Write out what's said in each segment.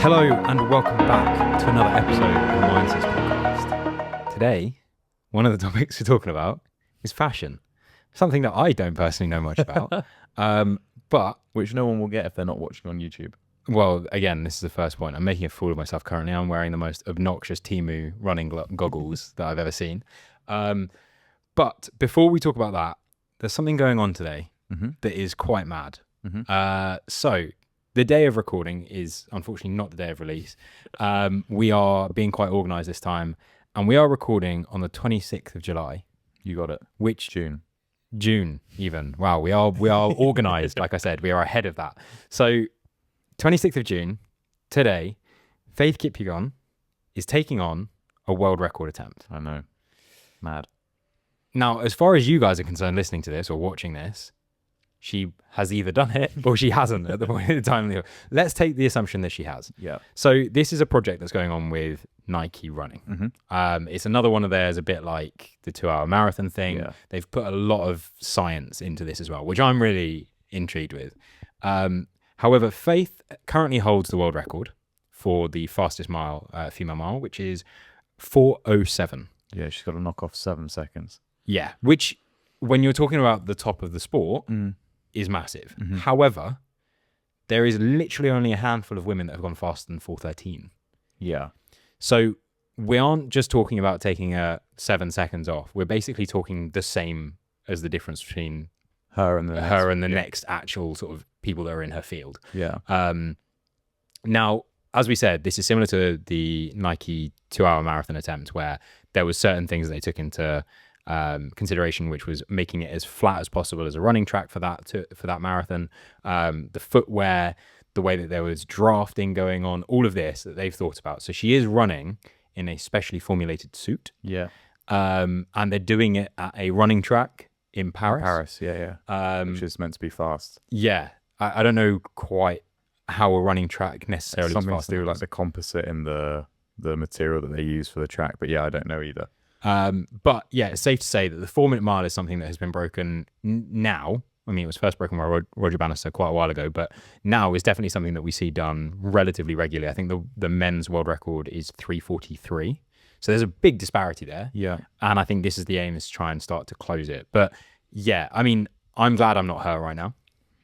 Hello and welcome back to another episode of the Mindsetspod podcast. Today, one of the topics we're talking about is fashion, something that I don't personally know much about, but which no one will get if they're not watching on YouTube. Well, again, this is the first point. I'm making a fool of myself currently. I'm wearing the most obnoxious Temu running goggles that I've ever seen. But before we talk about that, there's something going on today that is quite mad. So the day of recording is unfortunately not the day of release. We are being quite organised this time, and we are recording on the 26th of July. You got it. Which June even. Wow, we are organised. Like I said, we are ahead of that. So 26th of June, today, Faith Kipyegon is taking on a world record attempt. I know. Mad. Now, as far as you guys are concerned listening to this or watching this, she has either done it or she hasn't at the point of the time. Let's take the assumption that she has. Yeah. So this is a project that's going on with Nike running. It's another one of theirs, a bit like the 2-hour marathon thing. Yeah. They've put a lot of science into this as well, which I'm really intrigued with. However, Faith currently holds the world record for the fastest mile, female mile, which is 4:07. Yeah, she's got to knock off 7 seconds. Yeah, which when you're talking about the top of the sport is massive. However, there is literally only a handful of women that have gone faster than 4:13. Yeah. So we aren't just talking about taking 7 seconds off. We're basically talking the same as the difference between Her and the next actual sort of people that are in her field. Yeah. Now, as we said, this is similar to the Nike 2-hour marathon attempt, where there was certain things they took into consideration, which was making it as flat as possible as a running track for that marathon. The footwear, the way that there was drafting going on, all of this that they've thought about. So she is running in a specially formulated suit. Yeah. And they're doing it at a running track in Paris. Yeah. Which is meant to be fast. Yeah. I don't know quite how a running track necessarily is something fast. to do with like the composite in the material that they use for the track, but yeah, I don't know either. But yeah, it's safe to say that the 4-minute mile is something that has been broken now. I mean, it was first broken by Roger Bannister quite a while ago, but now is definitely something that we see done relatively regularly. I think the men's world record is 3:43. So there's a big disparity there. Yeah. And I think this is the aim, is to try and start to close it. But yeah, I mean, I'm glad I'm not her right now.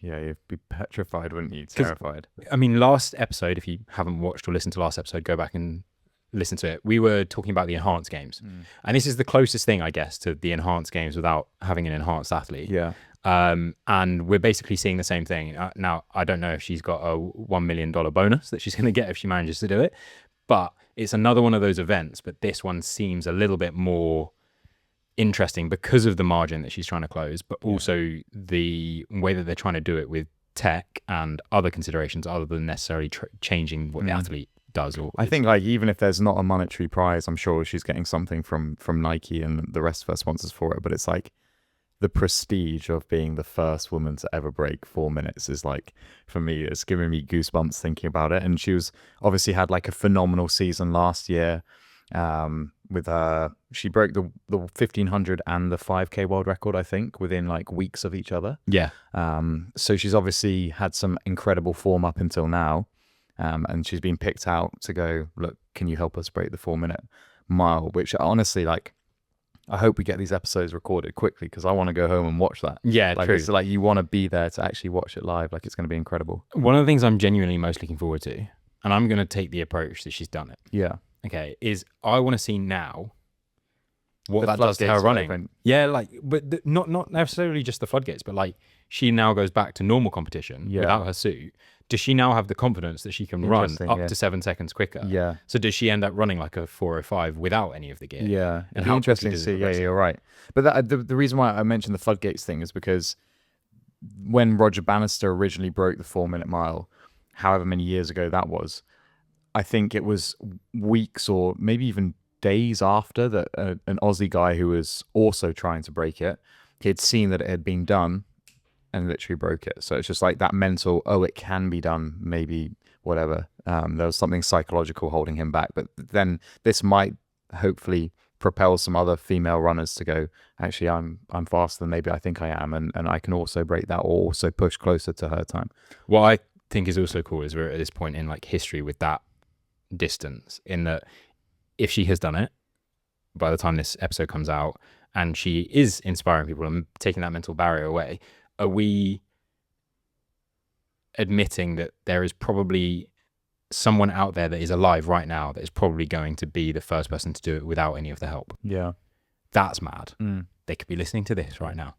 Yeah, you'd be petrified, wouldn't you? Terrified. I mean, last episode, if you haven't watched or listened to last episode, go back and listen to it. We were talking about the enhanced games. And this is the closest thing, I guess, to the enhanced games without having an enhanced athlete. Yeah. And we're basically seeing the same thing. Now, I don't know if she's got a $1 million bonus that she's going to get if she manages to do it, but it's another one of those events. But this one seems a little bit more interesting because of the margin that she's trying to close, but also the way that they're trying to do it with tech and other considerations other than necessarily changing what the athlete does. I think like even if there's not a monetary prize, I'm sure she's getting something from Nike and the rest of her sponsors for it, but it's like the prestige of being the first woman to ever break 4 minutes is like, for me, it's giving me goosebumps thinking about it. And she was obviously had like a phenomenal season last year. With she broke the 1500 and the 5K world record, I think, within like weeks of each other. Yeah. So she's obviously had some incredible form up until now. And she's been picked out to go, look, can you help us break the 4-minute mile? Which honestly, like, I hope we get these episodes recorded quickly because I want to go home and watch that. Yeah, like, true. It's like you want to be there to actually watch it live. Like, it's going to be incredible. One of the things I'm genuinely most looking forward to, and I'm going to take the approach that she's done it. Yeah. Okay, is I want to see now what The that does to her floodgates running. open. Yeah, like, but not necessarily just the floodgates, but like she now goes back to normal competition without her suit. Does she now have the confidence that she can run up to 7 seconds quicker? Yeah. So does she end up running like a 4:05 without any of the gear? Yeah. And It'd be interesting to see. Yeah, you're right. But the reason why I mentioned the floodgates thing is because when Roger Bannister originally broke the 4-minute mile, however many years ago that was, I think it was weeks or maybe even days after that an Aussie guy who was also trying to break it, he'd seen that it had been done and literally broke it. So it's just like that mental, oh, it can be done, maybe whatever. There was something psychological holding him back. But then this might hopefully propel some other female runners to go, actually, I'm faster than maybe I think I am, and I can also break that or also push closer to her time. What I think is also cool is we're at this point in like history with that distance in that if she has done it by the time this episode comes out and she is inspiring people and taking that mental barrier away, are we admitting that there is probably someone out there that is alive right now that is probably going to be the first person to do it without any of the help? Yeah. That's mad. They could be listening to this right now.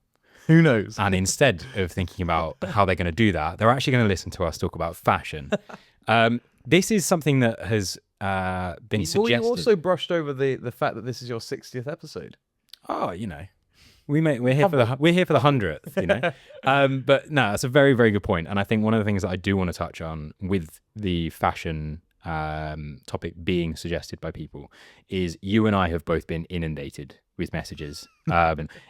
Who knows? And instead of thinking about how they're going to do that, they're actually going to listen to us talk about fashion. This is something that has been suggested. Well, you also brushed over the fact that this is your 60th episode. Oh, we're here for the 100th, But no, that's a very, very good point. And I think one of the things that I do want to touch on with the fashion topic being suggested by people is you and I have both been inundated with messages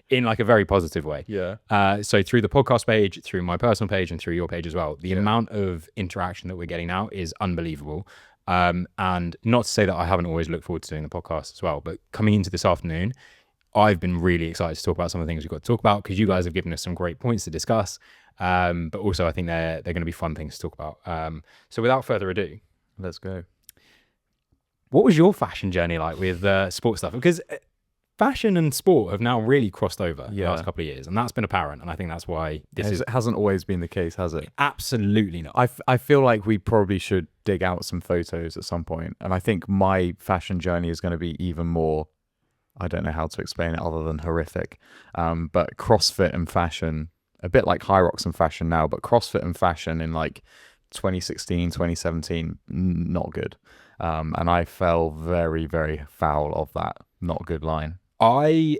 in like a very positive way. Yeah. So through the podcast page, through my personal page, and through your page as well, the amount of interaction that we're getting now is unbelievable. And not to say that I haven't always looked forward to doing the podcast as well, but coming into this afternoon, I've been really excited to talk about some of the things we've got to talk about because you guys have given us some great points to discuss. But also I think they're going to be fun things to talk about. So without further ado, let's go. What was your fashion journey like with sports stuff? Because fashion and sport have now really crossed over the last couple of years, and that's been apparent. And I think that's why it hasn't always been the case, has it? Absolutely not. I feel like we probably should dig out some photos at some point, and I think my fashion journey is going to be even more. I don't know how to explain it other than horrific. But CrossFit and fashion, a bit like Hyrox and fashion now, but CrossFit and fashion in like 2016, 2017, not good. And I fell very, very foul of that not good line. I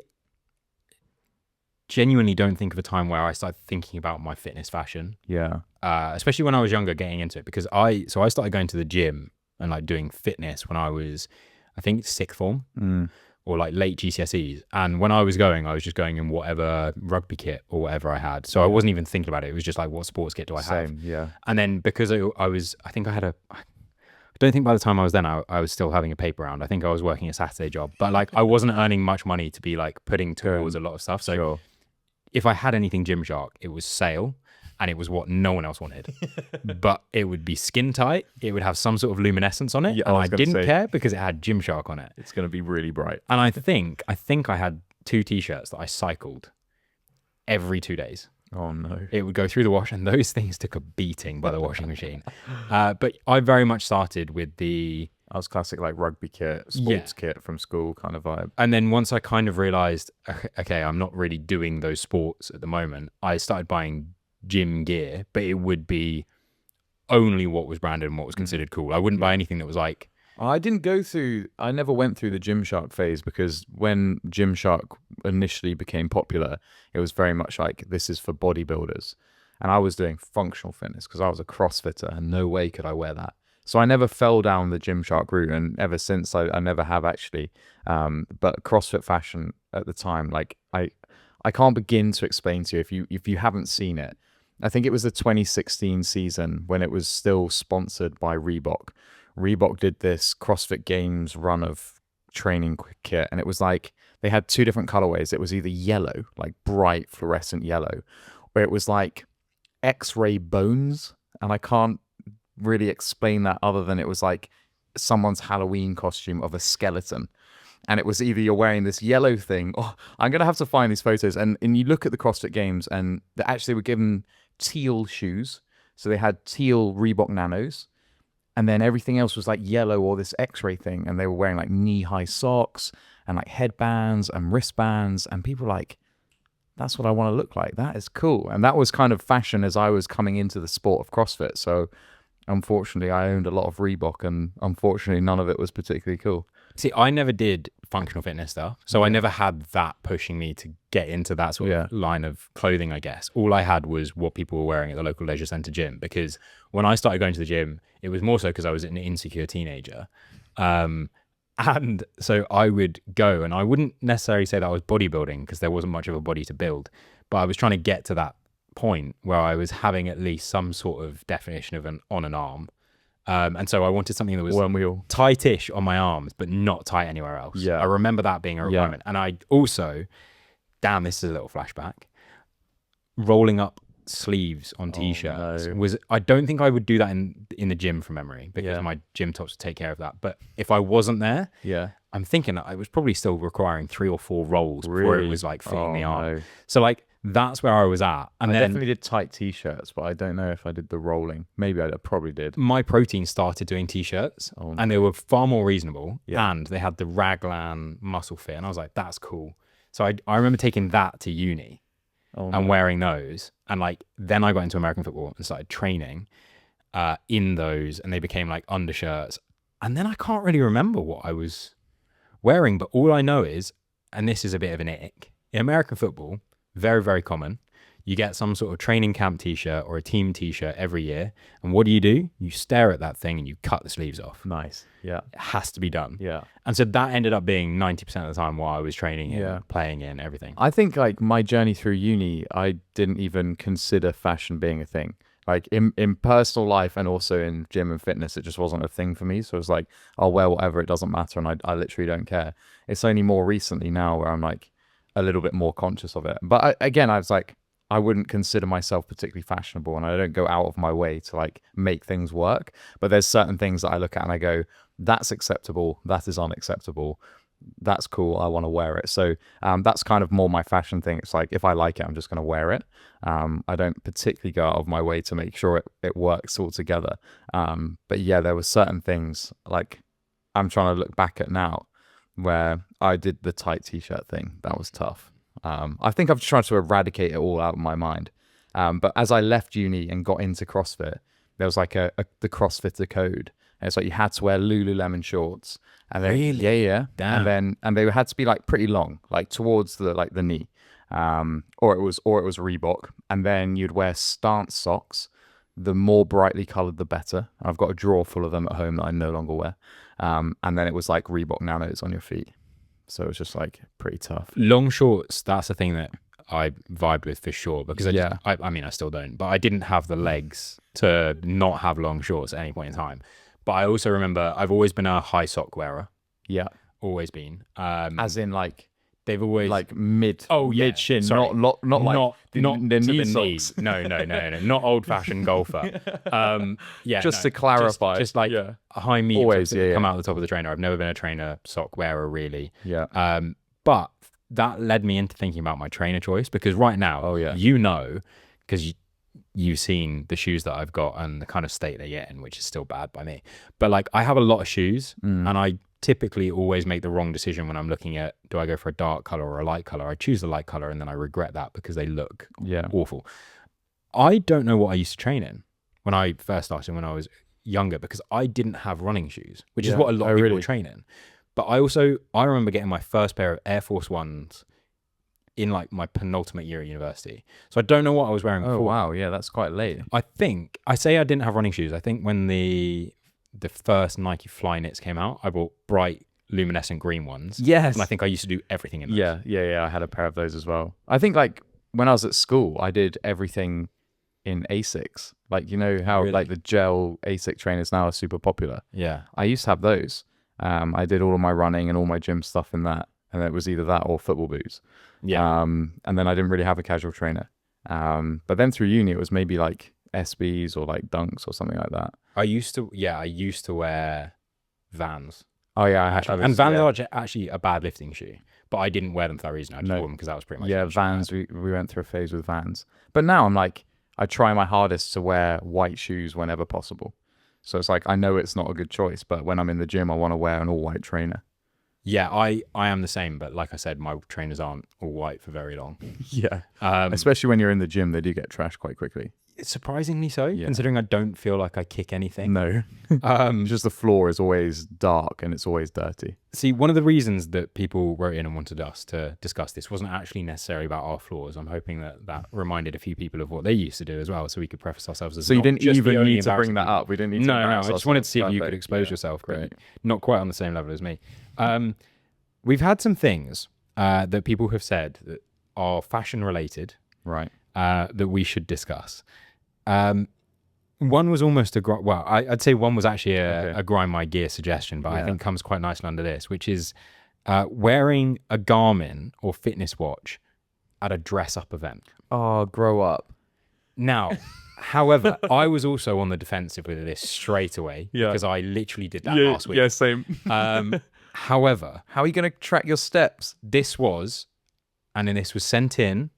genuinely don't think of a time where I started thinking about my fitness fashion. Yeah. Especially when I was younger, getting into it, because I started going to the gym and like doing fitness when I was, I think, sixth form. Or like late GCSEs. And when I was just going in whatever rugby kit or whatever I had. So I wasn't even thinking about it. It was just like, what sports kit do I have? Yeah. And then because I don't think by the time I was then, I was still having a paper round. I think I was working a Saturday job, but like I wasn't earning much money to be like putting towards a lot of stuff. So if I had anything Gymshark, it was sale. And it was what no one else wanted. But it would be skin tight. It would have some sort of luminescence on it. Yeah, and I didn't care because it had Gymshark on it. It's going to be really bright. And I think I had 2 t-shirts that I cycled every 2 days. Oh no. It would go through the wash and those things took a beating by the washing machine. But I very much started with I was classic like rugby kit, sports kit from school kind of vibe. And then once I kind of realized, okay, I'm not really doing those sports at the moment, I started buying gym gear, but it would be only what was branded and what was considered cool. I wouldn't buy anything that was like... I never went through the Gymshark phase because when Gymshark initially became popular, it was very much like, this is for bodybuilders. And I was doing functional fitness because I was a CrossFitter and no way could I wear that. So I never fell down the Gymshark route, and ever since I never have actually. But CrossFit fashion at the time, like I can't begin to explain to you if you haven't seen it. I think it was the 2016 season when it was still sponsored by Reebok. Reebok did this CrossFit Games run of training kit, and it was like they had 2 different colorways. It was either yellow, like bright fluorescent yellow, or it was like X-ray bones, and I can't really explain that other than it was like someone's Halloween costume of a skeleton. And it was either you're wearing this yellow thing. Oh, I'm going to have to find these photos. And you look at the CrossFit Games, and they actually were given teal shoes. So they had teal Reebok Nanos. And then everything else was like yellow or this X-ray thing. And they were wearing like knee-high socks and like headbands and wristbands. And people were like, that's what I want to look like. That is cool. And that was kind of fashion as I was coming into the sport of CrossFit. So unfortunately, I owned a lot of Reebok, and unfortunately, none of it was particularly cool. See, I never did functional fitness stuff, so I never had that pushing me to get into that sort of line of clothing, I guess. All I had was what people were wearing at the local leisure centre gym, because when I started going to the gym, it was more so because I was an insecure teenager. And so I would go, and I wouldn't necessarily say that I was bodybuilding because there wasn't much of a body to build, but I was trying to get to that point where I was having at least some sort of definition of an arm. And so I wanted something that was tightish on my arms, but not tight anywhere else. Yeah. I remember that being a requirement. And I also, this is a little flashback, rolling up sleeves on t-shirts no. was, I don't think I would do that in the gym from memory, because Yeah. my gym tops would take care of that. But if I wasn't there, Yeah. I'm thinking that I was probably still requiring 3 or 4 rolls before it Really? was like fitting the Oh, arm. no. So like that's where I was at. And I then definitely did tight t-shirts, but I don't know if I did the rolling. Maybe I probably did. my protein started doing t-shirts, Oh, and they were far more reasonable, Yeah. and they had the raglan muscle fit, and I was like, that's cool. So I remember taking that to uni Oh, and no. wearing those, and like then I got into American football and started training in those, and they became like undershirts. And then I can't really remember what I was wearing, but all I know is, and this is a bit of an ick, in American football, very, very common, you get some sort of training camp t-shirt or a team t-shirt every year, and what do? You stare at that thing and you cut the sleeves off. Nice. Yeah. It has to be done. Yeah. And so that ended up being 90% of the time while I was training in, Yeah. playing in, everything. I think like my journey through uni, I didn't even consider fashion being a thing. Like in personal life and also in gym and fitness, it just wasn't a thing for me. So it was like, I'll wear whatever, it doesn't matter. And I literally don't care. It's only more recently now where I'm like a little bit more conscious of it. But I was like, I wouldn't consider myself particularly fashionable, and I don't go out of my way to like make things work. But there's certain things that I look at and I go, that's acceptable. That is unacceptable. That's cool. I want to wear it. So that's kind of more my fashion thing. It's like, if I like it, I'm just going to wear it. I don't particularly go out of my way to make sure it works all together. But yeah, there were certain things like I'm trying to look back at now where I did the tight t-shirt thing. That was tough. I think I've just tried to eradicate it all out of my mind. But as I left uni and got into CrossFit, there was like the CrossFitter code. And it's like you had to wear Lululemon shorts. And then, Really? Yeah. Damn. And they had to be like pretty long, like towards the knee. Or it was Reebok. And then you'd wear stance socks. The more brightly colored, the better. I've got a drawer full of them at home that I no longer wear. And then it was like Reebok Nanos on your feet. So it was just like pretty tough. Long shorts, that's the thing that I vibed with for sure, because I mean, I still don't, but I didn't have the legs to not have long shorts at any point in time. But I also remember I've always been a high sock wearer. Yeah. Always been. As in like, they've always like mid shin, sorry. not like the knee knee. socks. No, not old fashioned golfer. Just to clarify, just like a high medium Always, come out the top of the trainer. I've never been a trainer sock wearer really. Yeah. But that led me into thinking about my trainer choice, because right now, because you've seen the shoes that I've got and the kind of state they're in, which is still bad by me. But like I have a lot of shoes, and I typically always make the wrong decision when I'm looking at, do I go for a dark color or a light color? I choose the light color and then I regret that because they look awful. I don't know what I used to train in when I first started, when I was younger, because I didn't have running shoes, which is what a lot of people train in. But I remember getting my first pair of Air Force Ones in like my penultimate year at university. So I don't know what I was wearing before. Oh wow, yeah, that's quite late. I say I didn't have running shoes. I think when the first Nike Flyknits came out, I bought bright luminescent green ones. Yes. And I think I used to do everything in those. Yeah. I had a pair of those as well. I think like when I was at school, I did everything in Asics. Like, you know how like the gel Asic trainers now are super popular. Yeah. I used to have those. I did all of my running and all my gym stuff in that. And it was either that or football boots. Yeah. And then I didn't really have a casual trainer. But then through uni, it was maybe like SBs or like Dunks or something like that. I used to wear Vans. Oh yeah, and Vans are actually a bad lifting shoe, but I didn't wear them for that reason. I just wore them because that was pretty much Vans. We went through a phase with Vans, but now I'm like, I try my hardest to wear white shoes whenever possible. So it's like, I know it's not a good choice, but when I'm in the gym, I want to wear an all white trainer. Yeah, I am the same, but like I said, my trainers aren't all white for very long. Yeah, especially when you're in the gym, they do get trashed quite quickly. Surprisingly so, considering I don't feel like I kick anything. No, just the floor is always dark and it's always dirty. See, one of the reasons that people wrote in and wanted us to discuss this wasn't actually necessarily about our floors. I'm hoping that reminded a few people of what they used to do as well, so we could preface ourselves as. So you didn't even need to bring that up. We didn't need to. No. I just wanted to see if you could expose yourself. Great. Not quite on the same level as me. We've had some things that people have said that are fashion related, right? That we should discuss. One was almost I'd say one was actually a grind my gear suggestion, but I think comes quite nicely under this, which is wearing a Garmin or fitness watch at a dress up event. Oh, grow up. Now, however, I was also on the defensive with this straight away because I literally did that last week. Yeah, same. However, How are you going to track your steps? this was sent in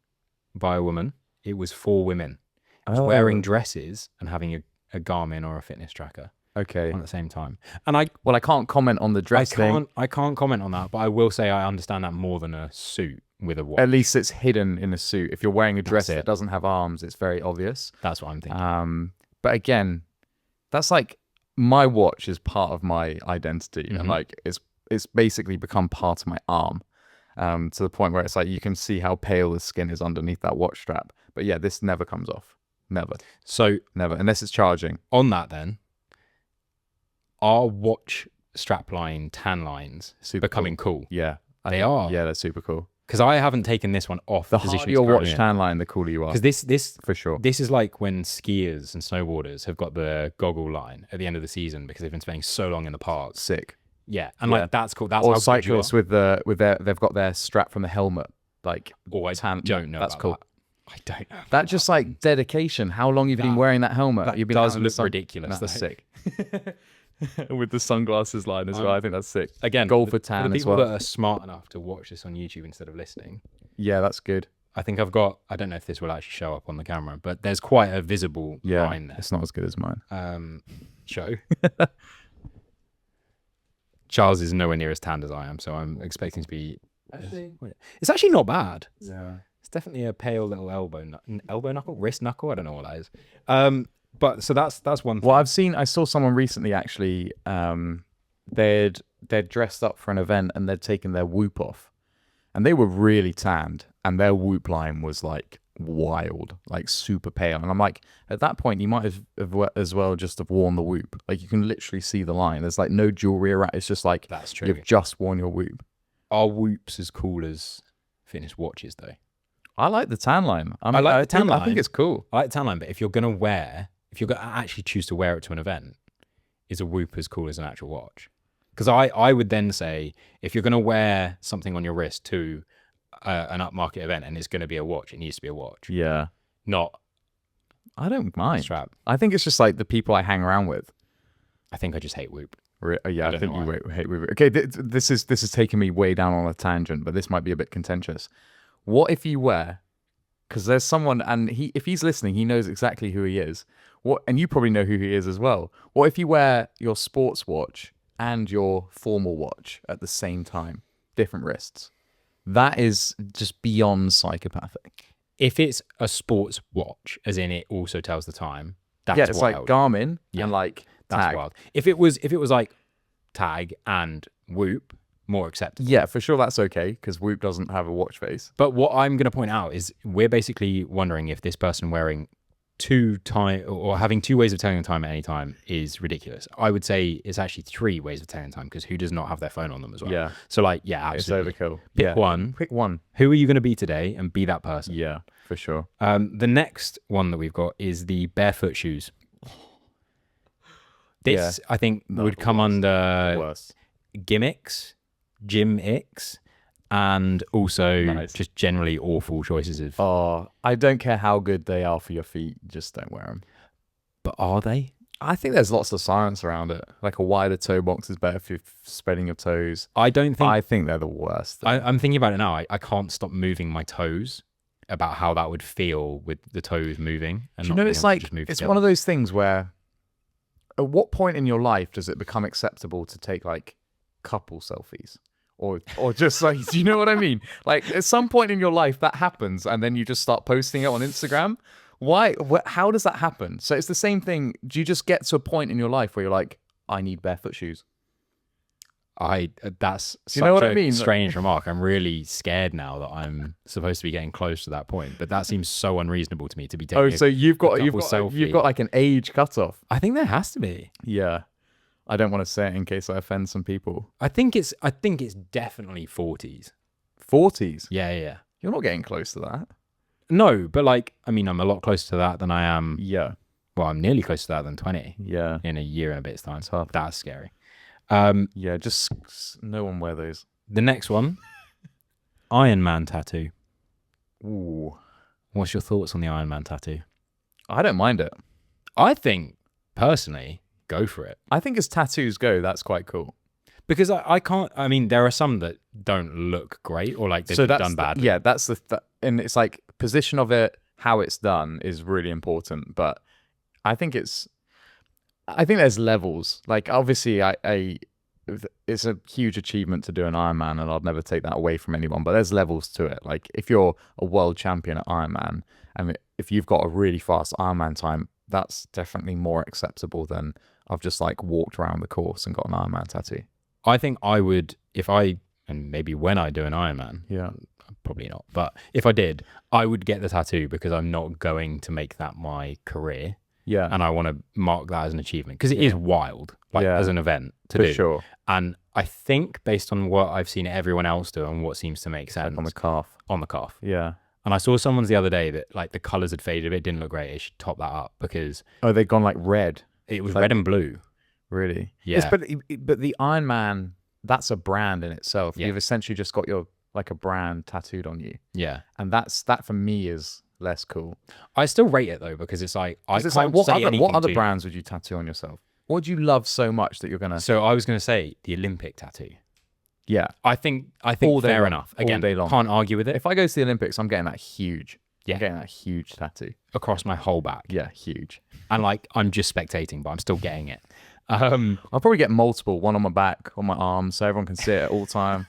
by a woman. It was for women. It was wearing dresses and having a Garmin or a fitness tracker Okay. on at the same time. And I can't comment on the dress thing. I can't comment on that, but I will say I understand that more than a suit with a watch. At least it's hidden in a suit. If you're wearing a dress it. that doesn't have arms, it's very obvious. That's what I'm thinking. But again, that's like my watch is part of my identity, and like it's basically become part of my arm. To the point where it's like you can see how pale the skin is underneath that watch strap. But yeah, this never comes off. Never. So Never. Unless it's charging. on that then, are watch strapline tan lines Super becoming cool? Yeah. They are. Yeah, they're super cool. Because I haven't taken this one off The position harder it's your currently watch in. tan line, the cooler you are. Because this For sure. this is like when skiers and snowboarders have got the goggle line at the end of the season because they've been spending so long in the parks. Sick. Yeah, and Yeah. like that's cool. That's Or how good you are. cyclists with their they've got their strap from the helmet. Like Oh, I tan. don't know. That's about cool. That. I don't know. That's just like dedication. How long you've been wearing that helmet? That You've been does out in the look sun- ridiculous. Nah, that's though. sick. With the sunglasses line as well. I think that's sick. Again, Gold for for tan the as people well. that are smart enough to watch this on YouTube instead of listening. Yeah, that's good. I think I've got. I don't know if this will actually show up on the camera, but there's quite a visible Yeah, line there. it's not as good as mine. Show. Charles is nowhere near as tanned as I am, so I'm expecting to be. It's actually not bad. Yeah. It's definitely a pale little elbow knuckle, wrist knuckle. I don't know what that is. But so that's one thing. Well, I saw someone recently actually. They'd dressed up for an event and they'd taken their whoop off, and they were really tanned, and their whoop line was like wild, like super pale. And I'm like, at that point, you might have as well just have worn the whoop. Like you can literally see the line. There's like no jewelry around. It's just like That's true. you've just worn your whoop. Are whoops as cool as fitness watches though? I like the tan line. I like the tan I line. think it's cool. I like the tan line, but if you're gonna actually choose to wear it to an event, is a whoop as cool as an actual watch? Because I would then say if you're gonna wear something on your wrist to an upmarket event and it's gonna be a watch, it needs to be a watch, Yeah. not I don't a mind. strap. I think it's just like the people I hang around with. I think I just hate whoop. Yeah, I don't think know you hate Weaver. Okay, this is taking me way down on a tangent, but this might be a bit contentious. What if you wear? Because there's someone, and if he's listening, he knows exactly who he is. And you probably know who he is as well. What if you wear your sports watch and your formal watch at the same time, different wrists? That is just beyond psychopathic. If it's a sports watch, as in it also tells the time, that's Yeah, it's wild. like Garmin Yeah, and like That's Tag. wild. If it was like Tag and Whoop, more acceptable. Yeah, for sure that's okay because Whoop doesn't have a watch face. But what I'm going to point out is we're basically wondering if this person wearing two time or having two ways of telling the time at any time is ridiculous. I would say it's actually three ways of telling the time because who does not have their phone on them as well? Yeah. So like, yeah, It's absolutely. overkill. Pick Yeah. one. Pick one. Who are you going to be today and be that person? Yeah, for sure. The next one that we've got is the barefoot shoes. This, I think, would come under Worse. gimmicks, gym icks, and also Nice. just generally awful choices of. Oh, I don't care how good they are for your feet. Just don't wear them. But are they? I think there's lots of science around it. Like a wider toe box is better for spreading your toes. I don't think. I think they're the worst. I'm thinking about it now. I can't stop moving my toes. About how that would feel with the toes moving. And Do you know, it's like it's one of those things where, at what point in your life does it become acceptable to take like couple selfies, or just like, do you know what I mean? Like at some point in your life that happens, and then you just start posting it on Instagram. Why? How does that happen? So it's the same thing. Do you just get to a point in your life where you're like, I need barefoot shoes? That's Do you know what I mean? strange remark. I'm really scared now that I'm supposed to be getting close to that point, but that seems so unreasonable to me to be taking. Oh, so you've got selfie. like an age cutoff. I think there has to be. Yeah, I don't want to say it in case I offend some people. I think it's definitely 40s. 40s. Yeah. You're not getting close to that. No, but like, I mean, I'm a lot closer to that than I am. Yeah. Well, I'm nearly closer to that than 20 Yeah. in a year and a bit's time. Tough. That's scary. Yeah, just no one wear those. The next one, Iron Man tattoo. Ooh. What's your thoughts on the Iron Man tattoo? I don't mind it. I think, personally, go for it. I think as tattoos go, that's quite cool. Because I can't, I mean, there are some that don't look great or like they've been done badly. Yeah, that's and it's like position of it, how it's done is really important. But I think there's levels. Like obviously, it's a huge achievement to do an Ironman, and I'd never take that away from anyone. But there's levels to it. Like if you're a world champion at Ironman, and if you've got a really fast Ironman time, that's definitely more acceptable than I've just like walked around the course and got an Ironman tattoo. I think I would, and maybe when I do an Ironman, Yeah. probably not, but if I did, I would get the tattoo because I'm not going to make that my career. Yeah. And I want to mark that as an achievement because it is wild, like as an event to do. For sure. And I think based on what I've seen everyone else do and what seems to make sense. Like on the calf. On the calf. Yeah. And I saw someone's the other day that like the colours had faded a bit, didn't look great. It should top that up because... Oh, they've gone like red. It was red and blue. Really? Yeah. But the Iron Man, that's a brand in itself. Yeah. You've essentially just got your like a brand tattooed on you. Yeah. And that for me is less cool. I still rate it though because it's like I can't like, say anything what other to- brands would you tattoo on yourself? What do you love so much that you're gonna? So I was going to say the Olympic tattoo. Yeah. I think All day fair long. enough. All Again, day long. can't argue with it. If I go to the Olympics, I'm getting that huge. Yeah. I'm getting that huge tattoo. Across my whole back. Yeah, huge. And like I'm just spectating, but I'm still getting it. I'll probably get multiple, one on my back, on my arms, so everyone can see it all the time,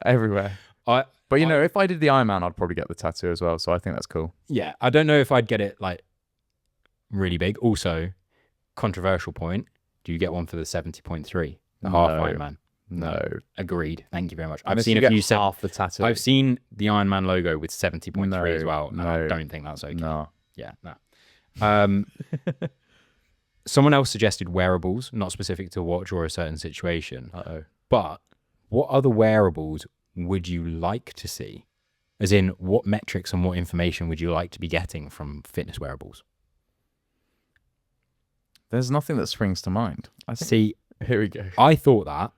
everywhere. But if I did the Ironman, I'd probably get the tattoo as well. So I think that's cool. Yeah, I don't know if I'd get it like really big. Also, controversial point: do you get one for the 70.3, the half Ironman? No. Agreed. Thank you very much. I've seen a few half the tattoo. I've seen the Ironman logo with 70.3 as well. No, I don't think that's okay. No. Yeah, no. Someone else suggested wearables, not specific to watch or a certain situation. Uh-oh. But what other wearables would you like to see? As in, what metrics and what information would you like to be getting from fitness wearables? There's nothing that springs to mind. See, here we go. I thought that,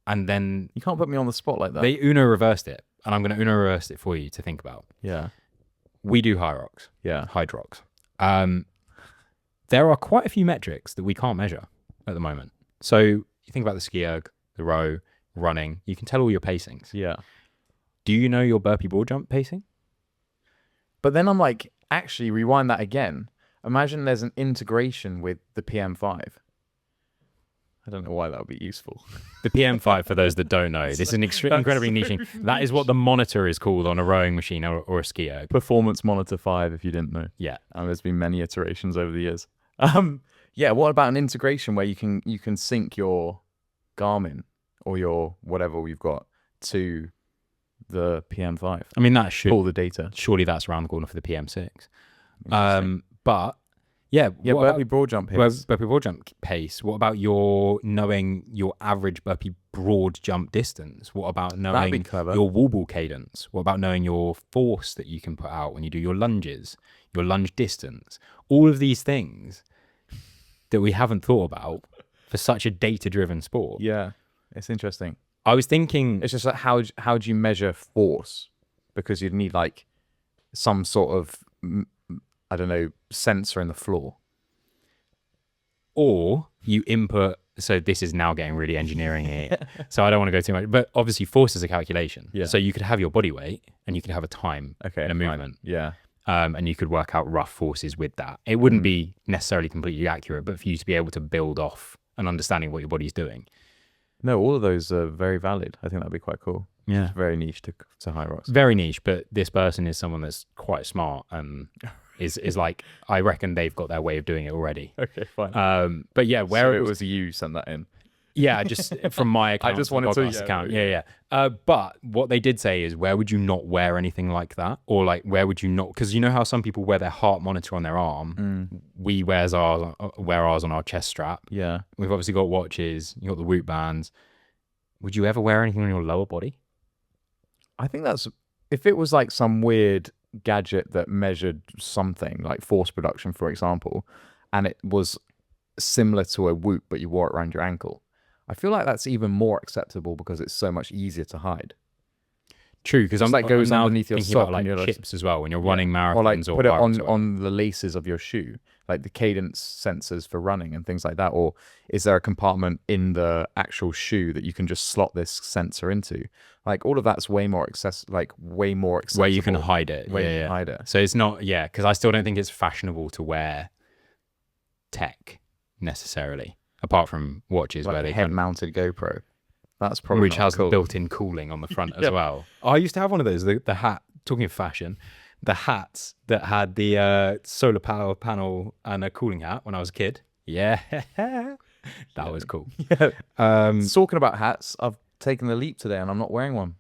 and then You can't put me on the spot like that. they Uno reversed it, and I'm going to Uno reverse it for you to think about. Yeah. We do Hyrox. Yeah. Hydrox. There are quite a few metrics that we can't measure at the moment. So you think about the ski erg, the row, running, you can tell all your pacings. Yeah. Do you know your burpee broad jump pacing? But then I'm like, actually, rewind that again. Imagine there's an integration with the PM5. I don't know why that would be useful. The PM5, for those that don't know, this is an incredibly niche. That is what the monitor is called on a rowing machine or a ski erg. Performance Monitor 5, if you didn't know. Yeah. There's been many iterations over the years. Yeah, what about an integration where you can sync your Garmin or your whatever we've got to the PM5? I mean, that should all the data. Surely that's around the corner for the PM6. But yeah, burpee broad jump hits. Burpee broad jump pace. What about knowing your average burpee broad jump distance? What about knowing your wall ball cadence? What about knowing your force that you can put out when you do your lunges, your lunge distance? All of these things that we haven't thought about for such a data-driven sport. Yeah, it's interesting. I was thinking... It's just like, how do you measure force? Because you'd need like some sort of... I don't know, sensor in the floor. Or you input, so this is now getting really engineering here, so I don't want to go too much, but obviously force is a calculation. Yeah. So you could have your body weight and you could have a time and a movement. Yeah. And you could work out rough forces with that. It wouldn't be necessarily completely accurate, but for you to be able to build off an understanding of what your body's doing. No, all of those are very valid. I think that'd be quite cool. Yeah. It's very niche to Hyrox. Very niche, but this person is someone that's quite smart and is like, I reckon they've got their way of doing it already. Okay, fine. But yeah, where so it was you sent that in. Yeah, just from my account. I just wanted to account. Yeah. But what they did say is, where would you not wear anything like that? Or like, where would you not? Because you know how some people wear their heart monitor on their arm. We wear ours on our chest strap. Yeah. We've obviously got watches. You got the Whoop bands. Would you ever wear anything on your lower body? I think that's, if it was like some weird gadget that measured something like force production, for example, and it was similar to a Whoop, but you wore it around your ankle, I feel like that's even more acceptable because it's so much easier to hide. True, because I'm like goes now underneath your thinking sock about like and you're like- chips as well when you're running marathons or like or put it Hyrox or whatever. on the laces of your shoe, like the cadence sensors for running and things like that. Or is there a compartment in the actual shoe that you can just slot this sensor into? Like all of that's way more accessible. Where you can hide it. Where you yeah. can hide it. So it's not, because I still don't think it's fashionable to wear tech necessarily, apart from watches where Like they a can, head-mounted GoPro. That's probably which not has cool. built-in cooling on the front as well. I used to have one of those. The hat. Talking of fashion, the hats that had the solar power panel and a cooling hat when I was a kid. Yeah, that was cool. Yeah. Um, Talking about hats, I've taken the leap today and I'm not wearing one.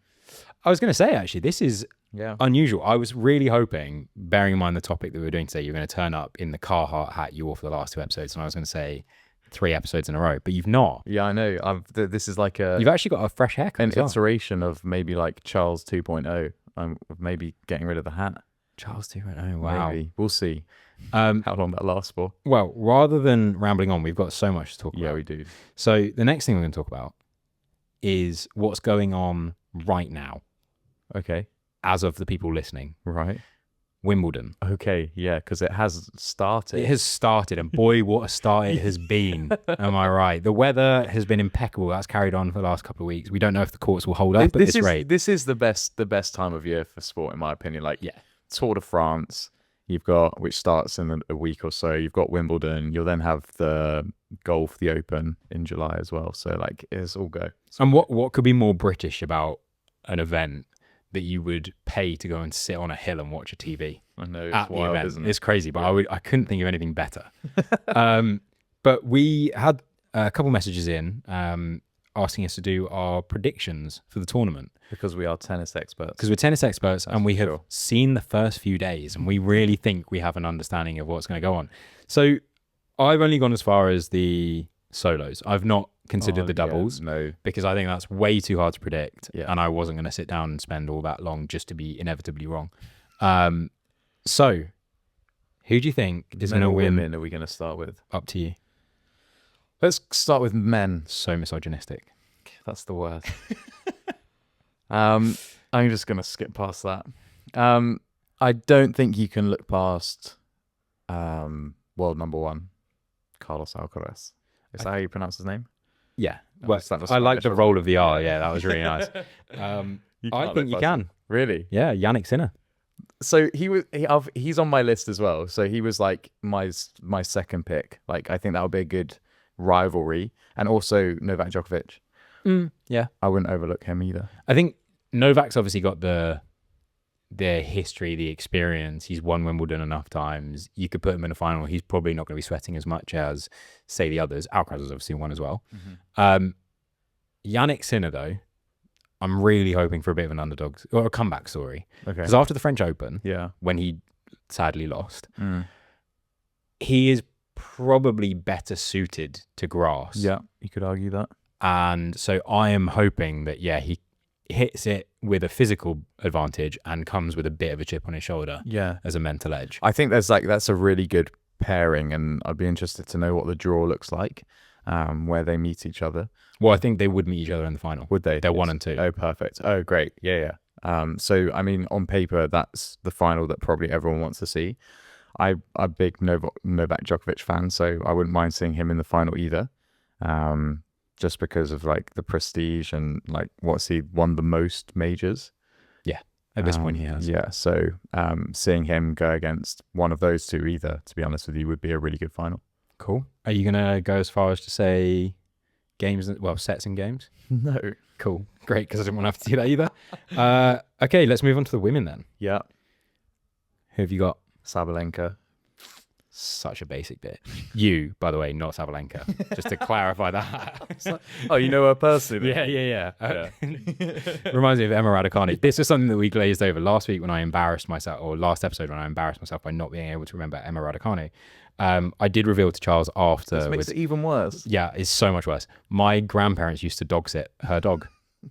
I was going to say actually, this is Yeah. unusual. I was really hoping, bearing in mind the topic that we were doing today, you're going to turn up in the Carhartt hat you wore for the last 2 episodes, and I was going to say 3 episodes in a row, but you've not. Yeah, I know. This is like You've actually got a fresh haircut. an as well. iteration of maybe like Charles 2.0. I'm maybe getting rid of the hat. Charles 2.0. Wow. Maybe. We'll see Um, how long that lasts for. well, rather than rambling on, we've got so much to talk Yeah, about. we do. So the next thing we're going to talk about is what's going on right now, Okay. as of the people listening. Right. Wimbledon. Okay. Yeah, because it has started. It has started, and boy, what a start it has been. Am I right? The weather has been impeccable. That's carried on for the last couple of weeks. We don't know if the courts will hold up at this rate. This is the best time of year for sport, in my opinion. Like, Yeah. Tour de France, you've got, which starts in a week or so. You've got Wimbledon. You'll then have the golf, the Open in July as well. So like, it's all go. And what could be more British about an event that you would pay to go and sit on a hill and watch a TV I know, at it's the wild, event? isn't it? It's crazy, but I couldn't think of anything better. But we had a couple messages in asking us to do our predictions for the tournament, Because we are tennis experts. because we're tennis experts and we for have sure. seen the first few days and we really think we have an understanding of what's going to go on. So I've only gone as far as the solos. I've not considered the doubles. No. Because I think that's way too hard to predict, Yeah. and I wasn't going to sit down and spend all that long just to be inevitably wrong. So, who do you think is going Men to or win? women are we going to start with? Up to you. Let's start with men. So misogynistic. That's the worst. I'm just going to skip past that. I don't think you can look past world number 1, Carlos Alcaraz. Is that how you pronounce his name? Yeah, Oh, well, that was I like Spanish, the wasn't roll it? of the R. Yeah, that was really nice. You I can't think look you past can. it. Really? Yeah, Yannick Sinner. So he's on my list as well. So he was like my second pick. Like, I think that would be a good rivalry. And also Novak Djokovic. Yeah, I wouldn't overlook him either. I think Novak's obviously got the history, the experience. He's won Wimbledon enough times. You could put him in a final. He's probably not going to be sweating as much as, say, the others. Alcaraz has obviously won as well. Yannick Sinner, though, I'm really hoping for a bit of an underdog or a comeback story. Okay. Because after the French Open, Yeah. when he sadly lost, he is probably better suited to grass. Yeah, you could argue that. And so I am hoping that, he hits it with a physical advantage and comes with a bit of a chip on his shoulder Yeah. as a mental edge. I think that's a really good pairing, and I'd be interested to know what the draw looks like, where they meet each other. Well, I think they would meet each other in the final. Would they? They're 1 and 2. Oh, perfect. Oh, great. Yeah. So, I mean, on paper, that's the final that probably everyone wants to see. I'm a big Novak Djokovic fan, so I wouldn't mind seeing him in the final either. Just because of like the prestige and like what's he won the most majors. At this point, he has. Yeah, so seeing him go against one of those two either, to be honest with you, would be a really good final. Cool. Are you going to go as far as to say sets and games? No. Cool. Great, because I didn't want to have to do that either. Okay, let's move on to the women then. Yeah. Who have you got? Sabalenka. Such a basic bit. You, by the way, not Sabalenka. Just to clarify that. Oh, you know her personally? Yeah. Reminds me of Emma Raducanu. This is something that we glazed over last week when I embarrassed myself, or last episode when I embarrassed myself by not being able to remember Emma Raducanu. I did reveal to Charles after. This makes it even worse. Yeah, it's so much worse. My grandparents used to dog sit her dog,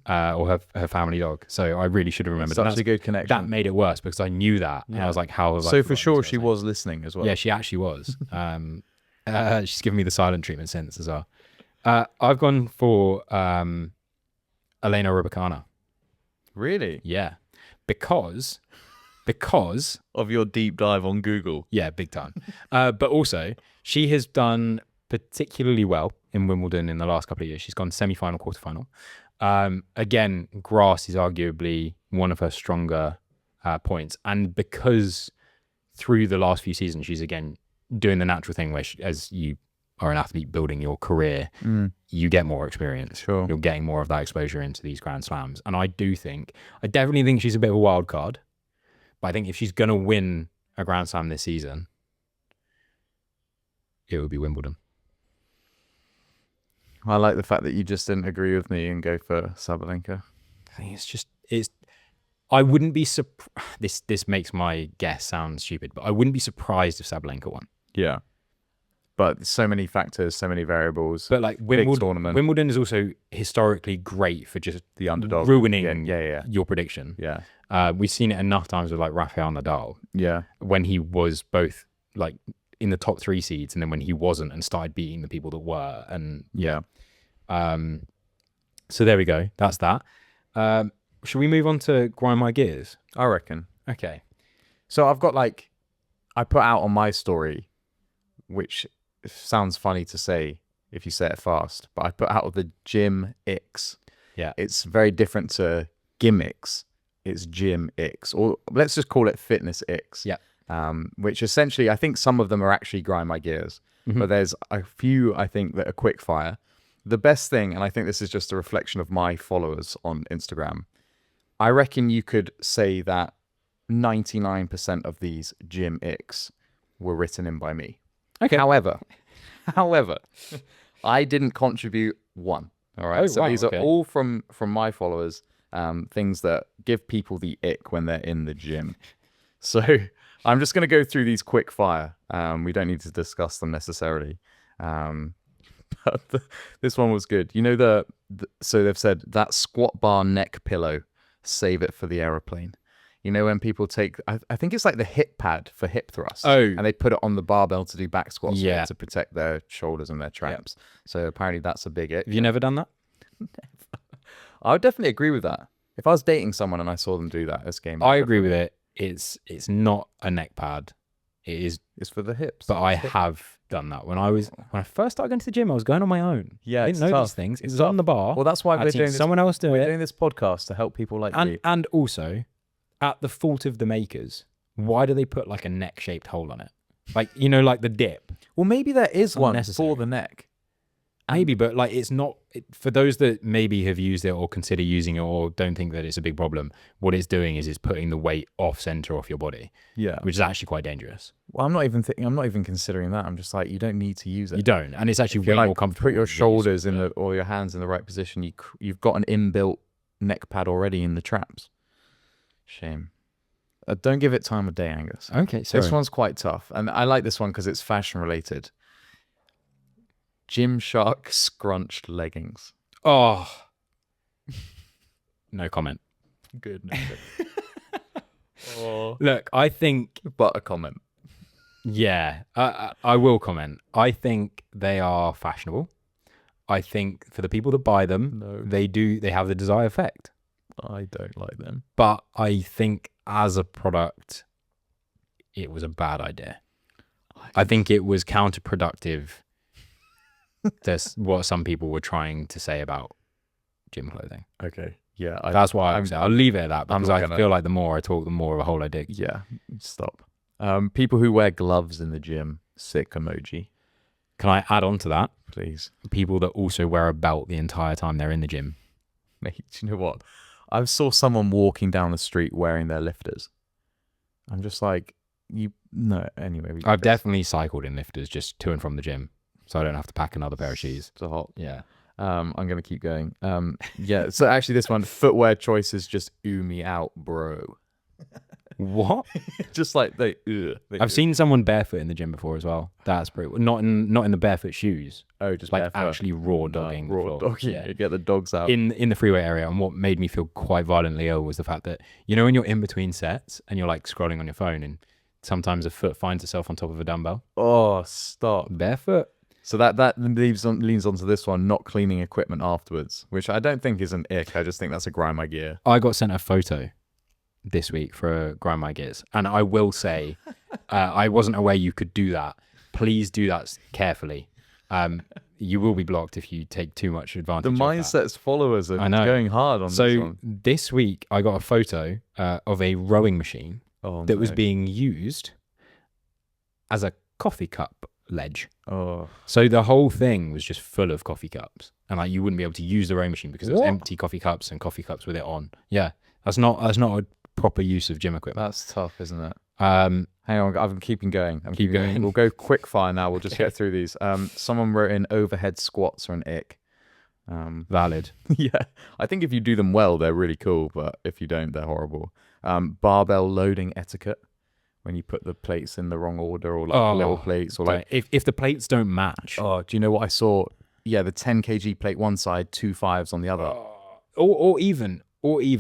or her family dog. So I really should have remembered. Such a good connection. That made it worse because I knew that. And I was like, how have I So for forgotten sure this she whole thing? was listening as well. Yeah, she actually was. She's given me the silent treatment since as well. I've gone for Elena Rybakina. Really? Yeah. because Of your deep dive on Google. yeah, big time. But also, she has done particularly well in Wimbledon in the last couple of years. She's gone semi-final, quarter-final. Again, grass is arguably one of her stronger points. And because through the last few seasons, she's again doing the natural thing where as you are an athlete building your career, you get more experience. Sure. You're getting more of that exposure into these Grand Slams. And I definitely think she's a bit of a wild card. But I think if she's going to win a Grand Slam this season, it would be Wimbledon. I like the fact that you just didn't agree with me and go for Sabalenka. I think I wouldn't be this makes my guess sound stupid, but I wouldn't be surprised if Sabalenka won. Yeah. But so many factors, so many variables. But like Wimbledon is also historically great for just the underdog ruining yeah. your prediction. Yeah. We've seen it enough times with like Rafael Nadal. Yeah. When he was both like in the top 3 seeds and then when he wasn't and started beating the people that were. And yeah. So there we go. That's that. Should we move on to grind my gears? I reckon. Okay. So I've got I put out on my story, which sounds funny to say if you say it fast, but I put out the gym Icks. Yeah. It's very different to gimmicks. It's gym Icks, or let's just call it fitness Icks. Yeah. Which essentially, I think some of them are actually grind my gears, but there's a few I think that are quick fire. The best thing, and I think this is just a reflection of my followers on Instagram, I reckon you could say that 99% of these gym Icks were written in by me. Okay. However, I didn't contribute one. All right. Oh, so wow, these okay. are all from my followers, things that give people the ick when they're in the gym. So I'm just going to go through these quick fire. We don't need to discuss them necessarily. But this one was good. You know, so they've said that squat bar neck pillow, save it for the aeroplane. You know, when people take, I think it's like the hip pad for hip thrusts. Oh. And they put it on the barbell to do back squats Yeah. to protect their shoulders and their traps. So apparently that's a big ick. Have you never done that? I would definitely agree with that. If I was dating someone and I saw them do that, it's game. I agree with it. It's not a neck pad. It is, It's for the hips. but I have done that. When I first started going to the gym, I was going on my own. Yeah, I it's didn't know tough. these things. It It's was on tough. the bar. Well, that's why I'd we're seen doing this. someone else do We're it. doing this podcast to help people like you. And also, at the fault of the makers, why do they put like a neck-shaped hole on it? Like, you know, like the dip. Well, maybe there is one unnecessary. for the neck. Maybe, but like it's not for those that maybe have used it or consider using it or don't think that it's a big problem. What it's doing is it's putting the weight off center off your body, Yeah. which is actually quite dangerous. Well, I'm not even considering that. I'm just like, you don't need to use it. You don't, and it's actually If you way more comfortable. put your to use. shoulders in or your hands in the right position. You've got an inbuilt neck pad already in the traps. Shame. Don't give it time of day, Angus. Okay, sorry. This one's quite tough, and I like this one because it's fashion related. Gymshark scrunched leggings. Oh, no comment. Good. Oh. Look, I think, But a comment. yeah, I will comment. I think they are fashionable. I think for the people that buy them, No. they have the desired effect. I don't like them. But I think as a product, it was a bad idea. I think it was counterproductive. That's what some people were trying to say about gym clothing. Okay. Yeah. That's why I'll leave it at that, I'm because not I gonna- feel like the more I talk, the more of a hole I dig. Yeah. Stop. People who wear gloves in the gym. Sick emoji. Can I add on to that? Please. People that also wear a belt the entire time they're in the gym. Mate, do you know what? I saw someone walking down the street wearing their lifters. I'm just like, no. Anyway, I've definitely cycled in lifters just to and from the gym, so I don't have to pack another pair of shoes. It's hot. Yeah. I'm gonna keep going. Yeah. So actually, this one, footwear choices just ooh me out, bro. What? Just like they I've seen someone barefoot in the gym before as well. That's pretty. Not in the barefoot shoes. Oh, just Like barefoot. actually raw dogging. the raw floor. dogging. Yeah. You get the dogs out. In the freeway area, and what made me feel quite violently ill was the fact that, you know, when you're in between sets and you're like scrolling on your phone, and sometimes a foot finds itself on top of a dumbbell. Oh, stop. Barefoot. So that leans onto this one, not cleaning equipment afterwards, which I don't think is an ick. I just think that's a grind my gear. I got sent a photo this week for Grind My Gears. And I will say, I wasn't aware you could do that. Please do that carefully. You will be blocked if you take too much advantage The of that. Mindset's followers are I know. going hard on this So one. this week, I got a photo of a rowing machine that was being used as a coffee cup ledge. Oh, So the whole thing was just full of coffee cups, and like you wouldn't be able to use the rowing machine because it was empty coffee cups and coffee cups with it on. Yeah, that's not a proper use of gym equipment. that's tough, isn't it? Um, Hang on, I'm keeping going. Keep going. We'll go quick fire now. We'll just get through these. Someone wrote in overhead squats are an ick. valid. Yeah, I think if you do them well, they're really cool, but if you don't, they're horrible. Barbell loading etiquette, when you put the plates in the wrong order, or like little plates, or like if the plates don't match. oh, do you know what I saw? Yeah, the 10 kg plate one side, 2 5s on the other. Or even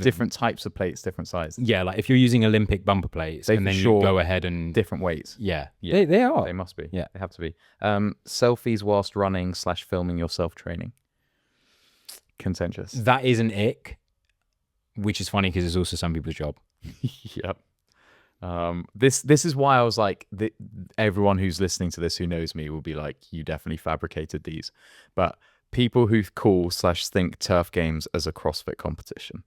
Different types of plates, different sizes. yeah, like if you're using Olympic bumper plates They and for then sure you go ahead and Different weights. yeah, Yeah. they are. They must be. Yeah. They have to be. Selfies whilst running / filming yourself training. Contentious. That is an ick, which is funny because it's also some people's job. Yep. This is why I was like, everyone who's listening to this who knows me will be like, you definitely fabricated these. But people who call / think turf games as a CrossFit competition,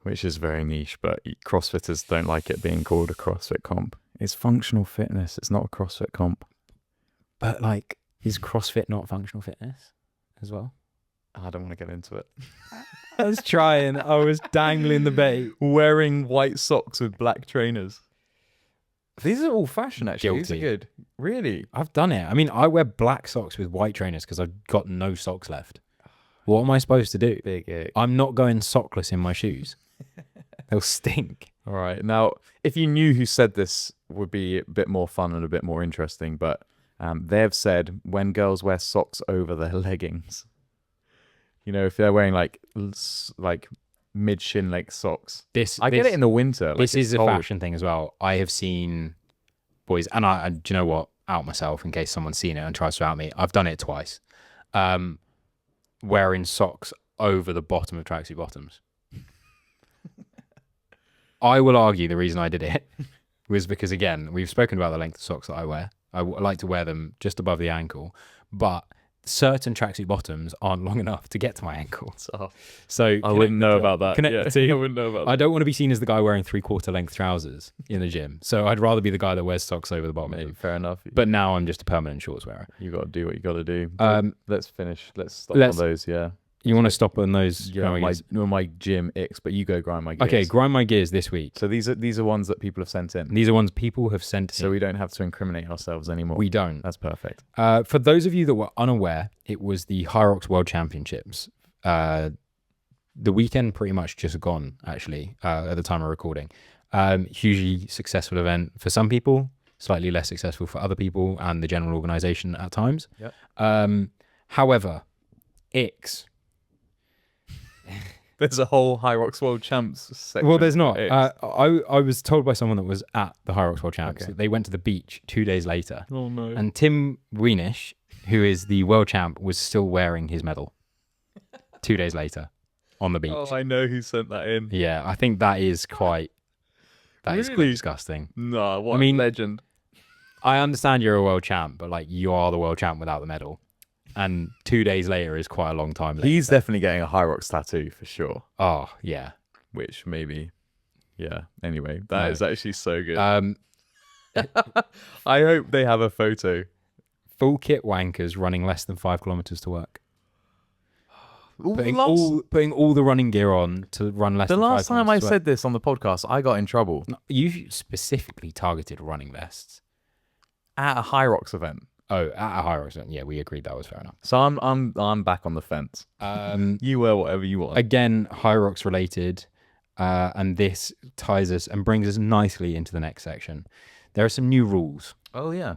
which is very niche, but CrossFitters don't like it being called a CrossFit comp. It's functional fitness. It's not a CrossFit comp. But like, is CrossFit not functional fitness as well? I don't want to get into it. I was trying. I was dangling the bait. Wearing white socks with black trainers. These are all fashion, actually. These are Guilty. good. Really? I've done it. I mean, I wear black socks with white trainers because I've got no socks left. What am I supposed to do? Big ick. I'm not going sockless in my shoes. They'll stink. All right. Now, if you knew who said this, would be a bit more fun and a bit more interesting. But they've said when girls wear socks over their leggings, you know, if they're wearing like mid shin length socks. I get it in the winter. Like, This is a cold. fashion thing as well. I have seen boys, and do you know what? Out myself in case someone's seen it and tries to out me. I've done it twice. Wearing socks over the bottom of tracksuit bottoms. I will argue the reason I did it was because, again, we've spoken about the length of socks that I wear. I like to wear them just above the ankle, but certain tracksuit bottoms aren't long enough to get to my ankle. So I wouldn't know about that. Connect I wouldn't know about that. I don't want to be seen as the guy wearing 3/4 length trousers in the gym. So I'd rather be the guy that wears socks over the bottom of them. Fair enough. But now I'm just a permanent shorts wearer. You got to do what you got to do. Let's finish. Let's stop let's- on those. Yeah. You want to stop on those? Yeah. My gym icks, but you go grind my gears. Okay, grind my gears this week. So these are ones that people have sent in. These are ones people have sent So in. we don't have to incriminate ourselves anymore. We don't. That's perfect. For those of you that were unaware, it was the Hyrox World Championships. The weekend pretty much just gone, actually, at the time of recording. Hugely successful event for some people, slightly less successful for other people and the general organization at times. Yep. However, Icks. There's a whole Hyrox World Champs section. Well, there's not. Icks. I was told by someone that was at the Hyrox World Champs Okay. that they went to the beach 2 days later. Oh no. And Tim Weenish, who is the world champ, was still wearing his medal 2 days later on the beach. Oh, I know who sent that in. Yeah, I think that is quite Really? disgusting. No, what I mean, a legend. I understand you're a world champ, but like you are the world champ without the medal. And 2 days later is quite a long time later. He's definitely getting a Hyrox tattoo for sure. Oh, yeah. Which maybe, yeah. Anyway, that is actually so good. I hope they have a photo. Full kit wankers running less than 5 kilometers to work. Putting all the running gear on to run less The than 5 last time I kilometers to work. said this on the podcast, I got in trouble No, you specifically targeted running vests. at a Hyrox event. Oh, at a Hyrox event. Yeah, we agreed that was fair enough. So I'm back on the fence. You wear whatever you want. Again, Hyrox related, and this ties us and brings us nicely into the next section. There are some new rules. Oh yeah.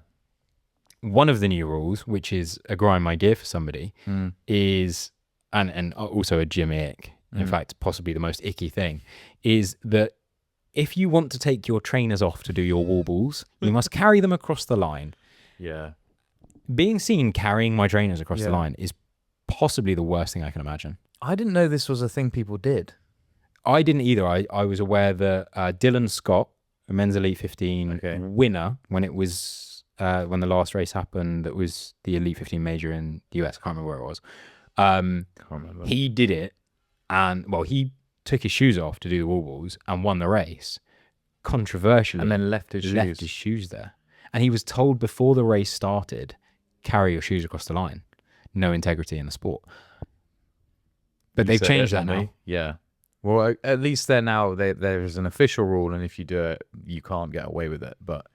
One of the new rules, which is a grind my gear for somebody, is and also a gym ick. In fact, possibly the most icky thing is that if you want to take your trainers off to do your wall balls, you must carry them across the line. Yeah. Being seen carrying my trainers across the Yeah. line is possibly the worst thing I can imagine. I didn't know this was a thing people did. I didn't either. I was aware that Dylan Scott, a men's Elite 15 winner, when it was when the last race happened, that was the Elite 15 major in the US. I can't remember where it was. Can't remember. He did it, and he took his shoes off to do the wall balls and won the race. Controversially, And then left his shoes there, and he was told before the race started, carry your shoes across the line. No integrity in the sport. But they've changed that now. Yeah. Well, at least there is an official rule, and if you do it, you can't get away with it. But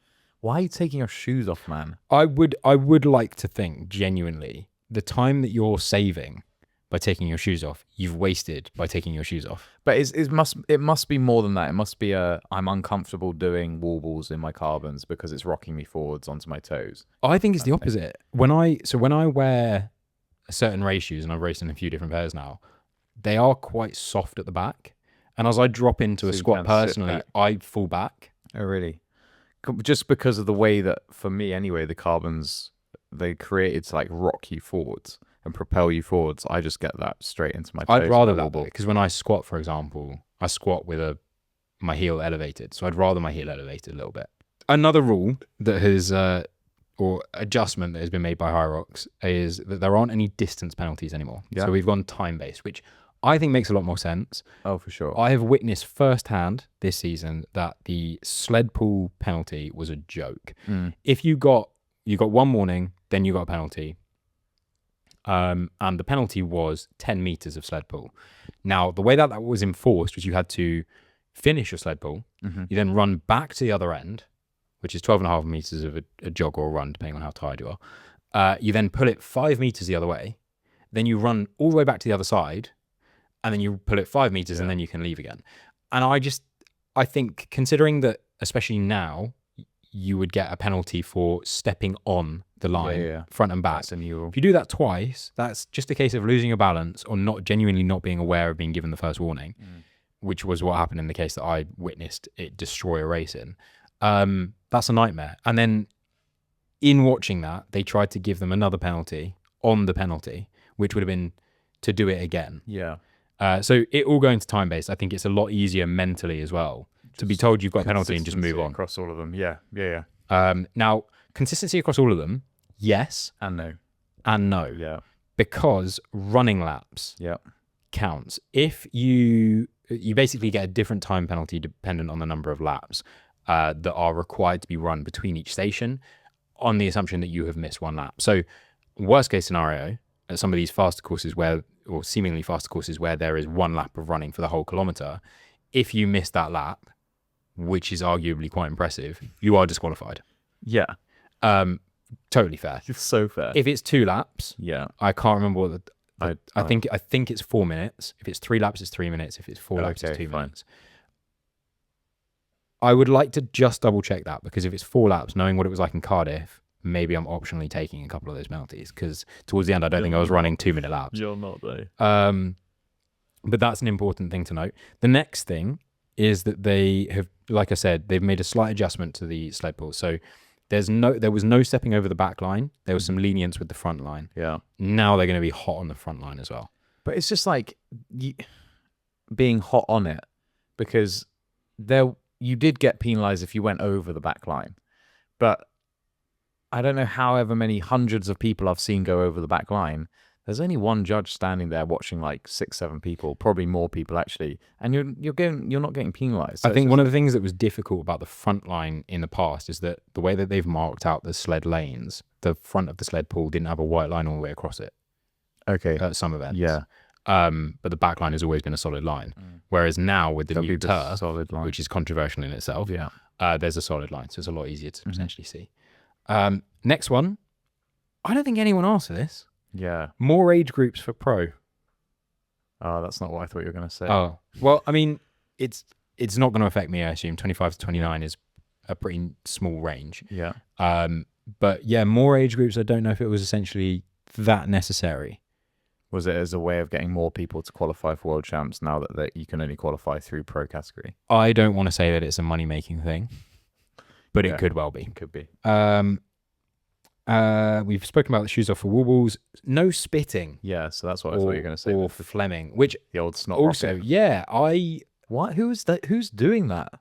why are you taking your shoes off, man? I would like to think genuinely the time that you're saving by taking your shoes off, you've wasted by taking your shoes off. But it must be more than that. It must be I'm uncomfortable doing wall balls in my carbons because it's rocking me forwards onto my toes. I think it's the opposite. When I wear certain race shoes, and I've raced in a few different pairs now, they are quite soft at the back. And as I drop into a squat personally, I fall back. Oh, really? Just because of the way that, for me anyway, the carbons, they created to like rock you forwards and propel you forwards. I just get that straight into my toes. I'd rather that, because when I squat, for example, I squat with my heel elevated. So I'd rather my heel elevated a little bit. Another rule that has, or adjustment that has been made by Hyrox, is that there aren't any distance penalties anymore. Yeah. So we've gone time-based, which I think makes a lot more sense. Oh, for sure. I have witnessed firsthand this season that the sled pull penalty was a joke. If you got one warning, then you got a penalty. And the penalty was 10 meters of sled pull. Now, the way that was enforced was you had to finish your sled pull. You then run back to the other end, which is 12.5 meters of a jog or a run, depending on how tired you are. You then pull it 5 meters the other way. Then you run all the way back to the other side, and then you pull it 5 meters, and then you can leave again. And I think, considering that, especially now, you would get a penalty for stepping on the line, front and back. If you do that twice, that's just a case of losing your balance or genuinely not being aware of being given the first warning, which was what happened in the case that I witnessed it destroy a race in. That's a nightmare. And then in watching that, they tried to give them another penalty on the penalty, which would have been to do it again. Yeah. So it all going to time-based, I think it's a lot easier mentally as well to be told you've got a penalty and just move on. Across all of them, yeah. Now, consistency across all of them, yes. And no. And no. Yeah. Because running laps counts. If you basically get a different time penalty dependent on the number of laps that are required to be run between each station on the assumption that you have missed one lap. So worst case scenario, at some of these faster courses or seemingly faster courses where there is one lap of running for the whole kilometer, if you miss that lap, which is arguably quite impressive, you are disqualified. Yeah. Totally fair. It's so fair. If it's 2 laps, I can't remember what I think it's 4 minutes. If it's 3 laps, it's 3 minutes. If it's 4 laps, it's 2 minutes. I would like to just double check that, because if it's 4 laps, knowing what it was like in Cardiff, maybe I'm optionally taking a couple of those penalties, because towards the end, I don't think I was running 2-minute laps. You're not, though. But that's an important thing to note. The next thing is that they have, like I said, they've made a slight adjustment to the sled pull. So there was no stepping over the back line. There was some lenience with the front line. Yeah. Now they're going to be hot on the front line as well. But it's just like being hot on it, because you did get penalized if you went over the back line. But I don't know however many hundreds of people I've seen go over the back line. There's only one judge standing there watching like 6-7 people, probably more people actually, and you're not getting penalized. So I think one of the things that was difficult about the front line in the past is that the way that they've marked out the sled lanes, the front of the sled pull didn't have a white line all the way across it. Okay. At some events. Yeah. But the back line has always been a solid line. Whereas now with the new turf, solid line, which is controversial in itself, there's a solid line, so it's a lot easier to potentially see. Next one, I don't think anyone asked for this. Yeah. More age groups for pro. Oh, that's not what I thought you were going to say. Oh, well, I mean, it's not going to affect me, I assume. 25 to 29 is a pretty small range. Yeah. But yeah, more age groups, I don't know if it was essentially that necessary. Was it as a way of getting more people to qualify for world champs now that you can only qualify through pro category? I don't want to say that it's a money-making thing, but it could well be. It could be. We've spoken about the shoes off for wall balls. No spitting. Yeah, so that's what I thought you were going to say. Or Fleming, which the old snot also, rocket. yeah, I What? Who's that? Who's doing that?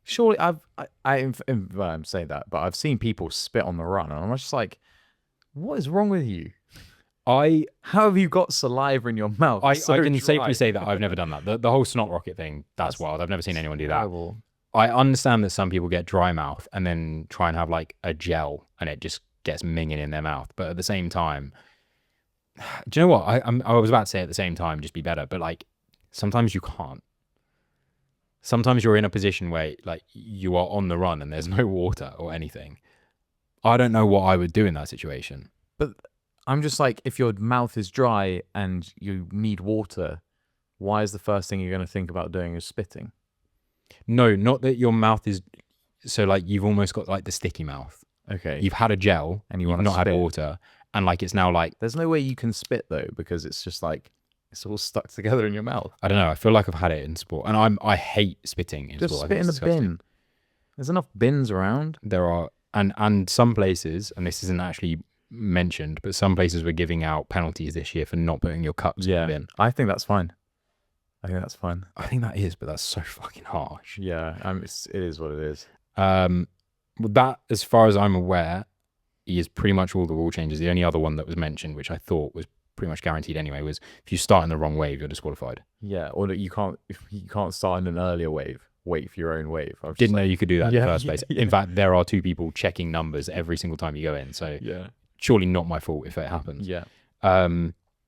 Surely I'm saying that, but I've seen people spit on the run, and I'm just like, what is wrong with you? I How have you got saliva in your mouth? I so can dry? safely say that I've never done that. The whole snot rocket thing, that's wild. I've never seen anyone do that. Terrible. I understand that some people get dry mouth and then try and have like a gel and it just gets minging in their mouth. But at the same time, do you know what? I was about to say at the same time, just be better. But like sometimes you can't. Sometimes you're in a position where like you are on the run and there's no water or anything. I don't know what I would do in that situation. But I'm just like, if your mouth is dry and you need water, why is the first thing you're going to think about doing is spitting? No, not that your mouth is so like you've almost got like the sticky mouth. Okay. You've had a gel And you you've wanna not had spit. water, and like it's now like There's no way you can spit though, because it's just like it's all stuck together in your mouth. I don't know. I feel like I've had it in sport, and I hate spitting in Just sport. I spit think in the it's disgusting. bin. There's enough bins around. There are and some places, and this isn't actually mentioned, but some places were giving out penalties this year for not putting your cups in the bin. I think that's fine. I think that's fine. I think that is, but that's so fucking harsh. Yeah, it is what it is. Well, that, as far as I'm aware, is pretty much all the rule changes. The only other one that was mentioned, which I thought was pretty much guaranteed anyway, was if you start in the wrong wave, you're disqualified. Yeah, or that you can't start in an earlier wave. Wait for your own wave. I was just Didn't know like, you could do that in the Yeah, first yeah, place. yeah. In fact, there are 2 people checking numbers every single time you go in. So yeah, surely not my fault if it happens. yeah.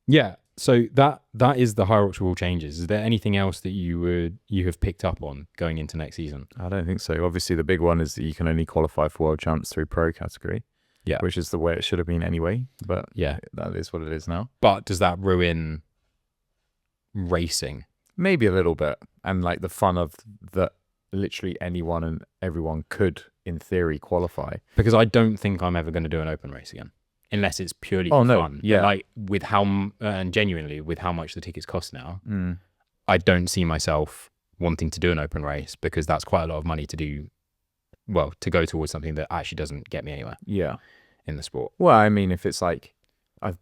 Yeah. So that is the Hyrox rule changes. Is there anything else that you have picked up on going into next season? I don't think so. Obviously, the big one is that you can only qualify for world champs through pro category. Yeah. Which is the way it should have been anyway. But Yeah. that is what it is now. But does that ruin racing? Maybe a little bit, and like the fun of that. Literally anyone and everyone could, in theory, qualify. Because I don't think I'm ever going to do an open race again, unless it's purely for fun. Yeah. But like with how and genuinely with how much the tickets cost now, Mm. I don't see myself wanting to do an open race because that's quite a lot of money to do. Well, to go towards something that actually doesn't get me anywhere Yeah. in the sport. Well, I mean, if it's like,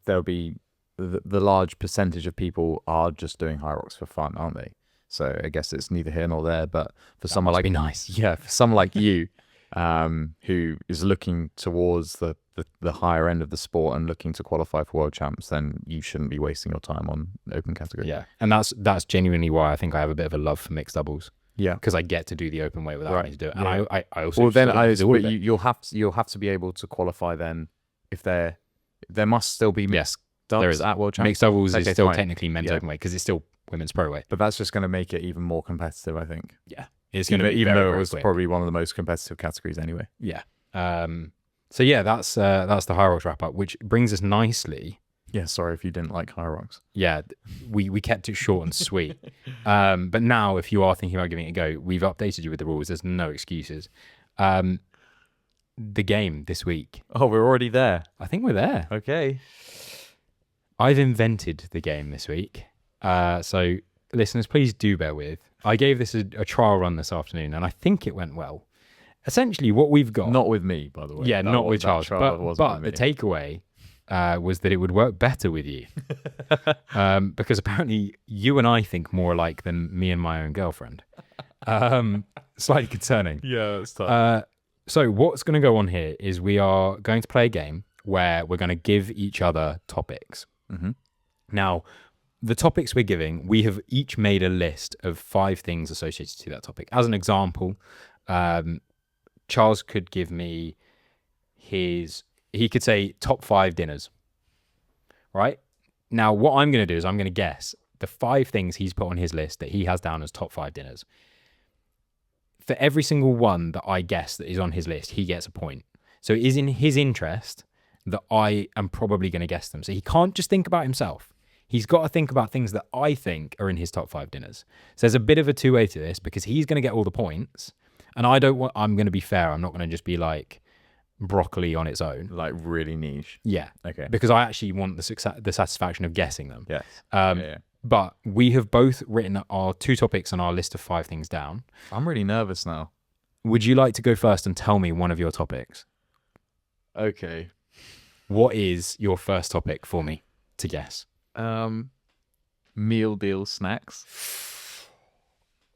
there'll be the large percentage of people are just doing Hyrox for fun, aren't they? So I guess it's neither here nor there. But for someone like be nice. yeah, for someone like you, who is looking towards the higher end of the sport and looking to qualify for world champs, then you shouldn't be wasting your time on open category. Yeah, and that's genuinely why I think I have a bit of a love for mixed doubles. Yeah. Because I get to do the open way without having to do it, and Yeah. I also Well, then sort of do all but of it. you'll have to be able to qualify then if there must still be mixed there doubles is. at world champs. Mixed doubles Okay, is still fine. technically men's Yeah. open weight because it's still women's pro weight. But that's just going to make it even more competitive, I think. Yeah, it's going to be Even very, though it very was quick. probably one of the most competitive categories anyway. Yeah. So yeah, that's the Hyrox wrap up, which brings us nicely. Yeah, sorry if you didn't like Hyrox. Yeah, we kept it short and sweet. But now, if you are thinking about giving it a go, we've updated you with the rules. There's no excuses. The game this week. Oh, we're already there. I think we're there. Okay. I've invented the game this week. So listeners, please do bear with. I gave this a trial run this afternoon, and I think it went well. Essentially, what we've got... Not with me, by the way. Yeah, not with Charles. But with the me. takeaway was that it would work better with you. Because apparently you and I think more alike than me and my own girlfriend. Slightly concerning. Yeah, that's tough. So what's going to go on here is we are going to play a game where we're going to give each other topics. Mhm. Now, the topics we're giving, we have each made a list of 5 things associated to that topic. As an example, Charles could give me he could say top 5 dinners, right? Now, what I'm going to do is I'm going to guess the 5 things he's put on his list that he has down as top 5 dinners. For every single one that I guess that is on his list, he gets a point. So it is in his interest that I am probably going to guess them. So he can't just think about himself. He's got to think about things that I think are in his top 5 dinners. So there's a bit of a two-way to this because he's going to get all the points. And I'm going to be fair. I'm not going to just be like broccoli on its own. Like really niche. Yeah. Okay. Because I actually want the satisfaction of guessing them. Yes. Yeah. But we have both written our 2 topics on our list of 5 things down. I'm really nervous now. Would you like to go first and tell me one of your topics? Okay. What is your first topic for me to guess? Meal deal snacks.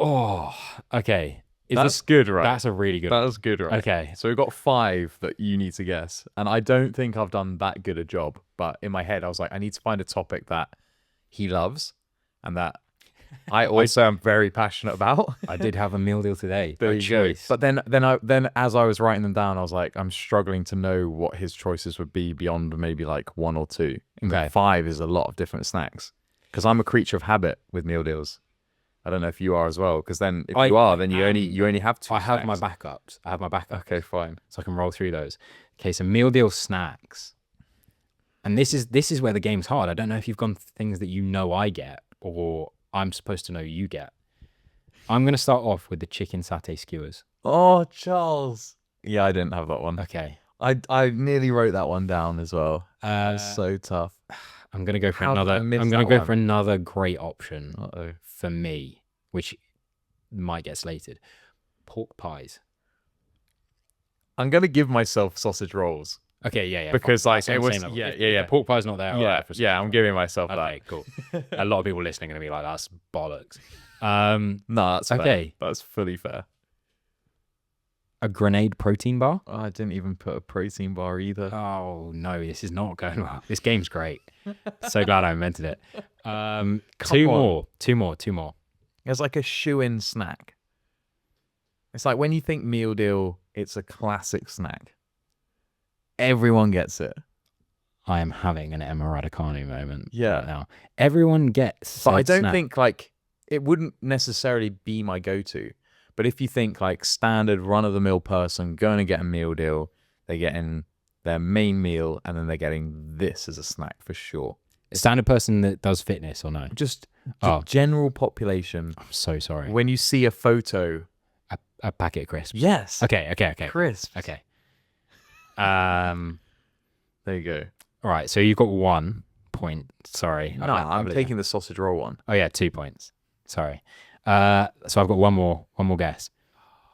Oh, okay. That's good, right? That's a really good. That was good, right? Okay. So we've got 5 that you need to guess. And I don't think I've done that good a job. But in my head, I was like, I need to find a topic that he loves and that I also am very passionate about. I did have a meal deal today. There By you choice. go. But then as I was writing them down, I was like, I'm struggling to know what his choices would be beyond maybe like 1 or 2. Okay. 5 is a lot of different snacks. Because I'm a creature of habit with meal deals. I don't know if you are as well. Because then if you are, then you only have 2 I have my snacks. backups. I have my backup. Okay, fine. So I can roll through those. Okay, so meal deal snacks. And this is where the game's hard. I don't know if you've gone things that you know I get or I'm supposed to know you get. I'm going to start off with the chicken satay skewers. Oh, Charles. Yeah, I didn't have that one. Okay. I nearly wrote that one down as well. That's so tough. I'm going to go for How did another. I miss I'm going to that go one? for another great option Uh-oh. for me, which might get slated. Pork pies. I'm going to give myself sausage rolls. Okay, yeah. Because, fine. like, That's on it the was- same level. yeah. Pork pie's not there. Yeah, I'm giving myself Okay, cool. A lot of people listening are going to be like, that's bollocks. that. No, that's fair. Okay. That's fully fair. A grenade protein bar. Oh, I didn't even put a protein bar either. Oh no, this is not going well. This game's great. So glad I invented it. Two more. It's like a shoe-in snack. It's like when you think meal deal, it's a classic snack. Everyone gets it. I am having an Emma Raducanu moment Yeah. right now. Everyone gets. But I said don't snack. think like it wouldn't necessarily be my go-to. But if you think like standard run-of-the-mill person going to get a meal deal, they're getting their main meal and then they're getting this as a snack for sure. standard person that does fitness or no. Just Oh. general population. I'm so sorry. When you see a photo, A packet of crisps. yes, Okay. crisps. Okay. There you go. All right. So you've got 1 point. Sorry. No, I'm taking the sausage roll one. Oh yeah, 2 points. Sorry. So I've got one more guess.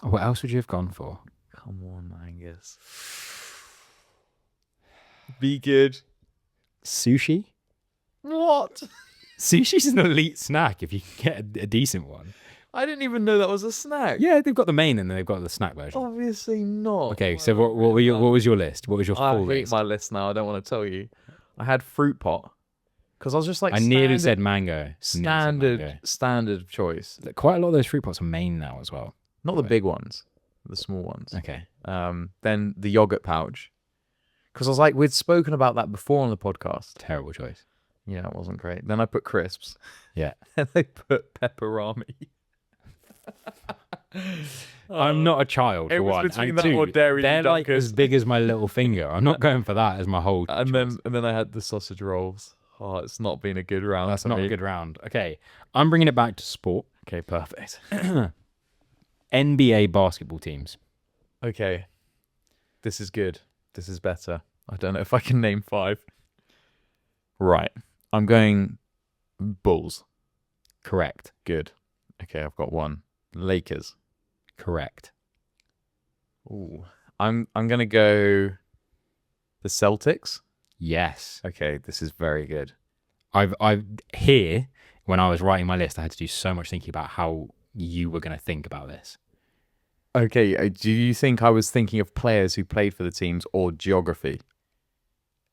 What else would you have gone for? Come on, Angus. Be good. Sushi? What? Sushi's an elite snack if you can get a decent one. I didn't even know that was a snack. Yeah, they've got the main and then they've got the snack version. Obviously not. Okay, so what was your list? What was your I full hate list? my list now. I don't want to tell you. I had fruit pot because I was just like I nearly said mango. standard choice. Quite a lot of those fruit pots are main now as well. Not the big ones, the small ones. Okay. Then the yogurt pouch because I was like, we'd spoken about that before on the podcast. Terrible choice. Yeah, it wasn't great. Then I put crisps. Yeah. And I put pepperami. I'm not a child It for was one. between And that two, or Dairy they're like Dunkers. as big as my little finger. I'm not going for that as my whole And choice. then I had the sausage rolls. Oh, it's not been a good round. That's for not me. a good round. Okay. I'm bringing it back to sport. Okay, perfect. NBA basketball teams. Okay. This is good. This is better. I don't know if I can name 5. Right. I'm going Bulls. Correct. Good. Okay, I've got 1. Lakers. Correct. Ooh. I'm gonna go the Celtics. Yes. Okay, this is very good. I've here when I was writing my list, I had to do so much thinking about how you were going to think about this. Okay, do you think I was thinking of players who played for the teams or geography?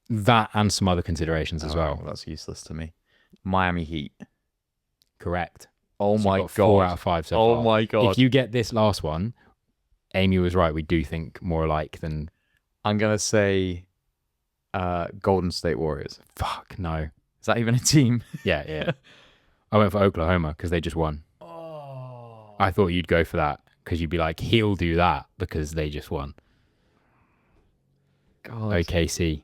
That and some other considerations as well. That's useless to me. Miami Heat. Correct. Oh So my you've god. got 4 out of 5 so far. Oh my god. If you get this last one, Amy was right. We do think more alike than... I'm gonna say Golden State Warriors. Fuck, no. Is that even a team? Yeah. I went for Oklahoma because they just won. Oh. I thought you'd go for that because you'd be like, he'll do that because they just won. God. OKC.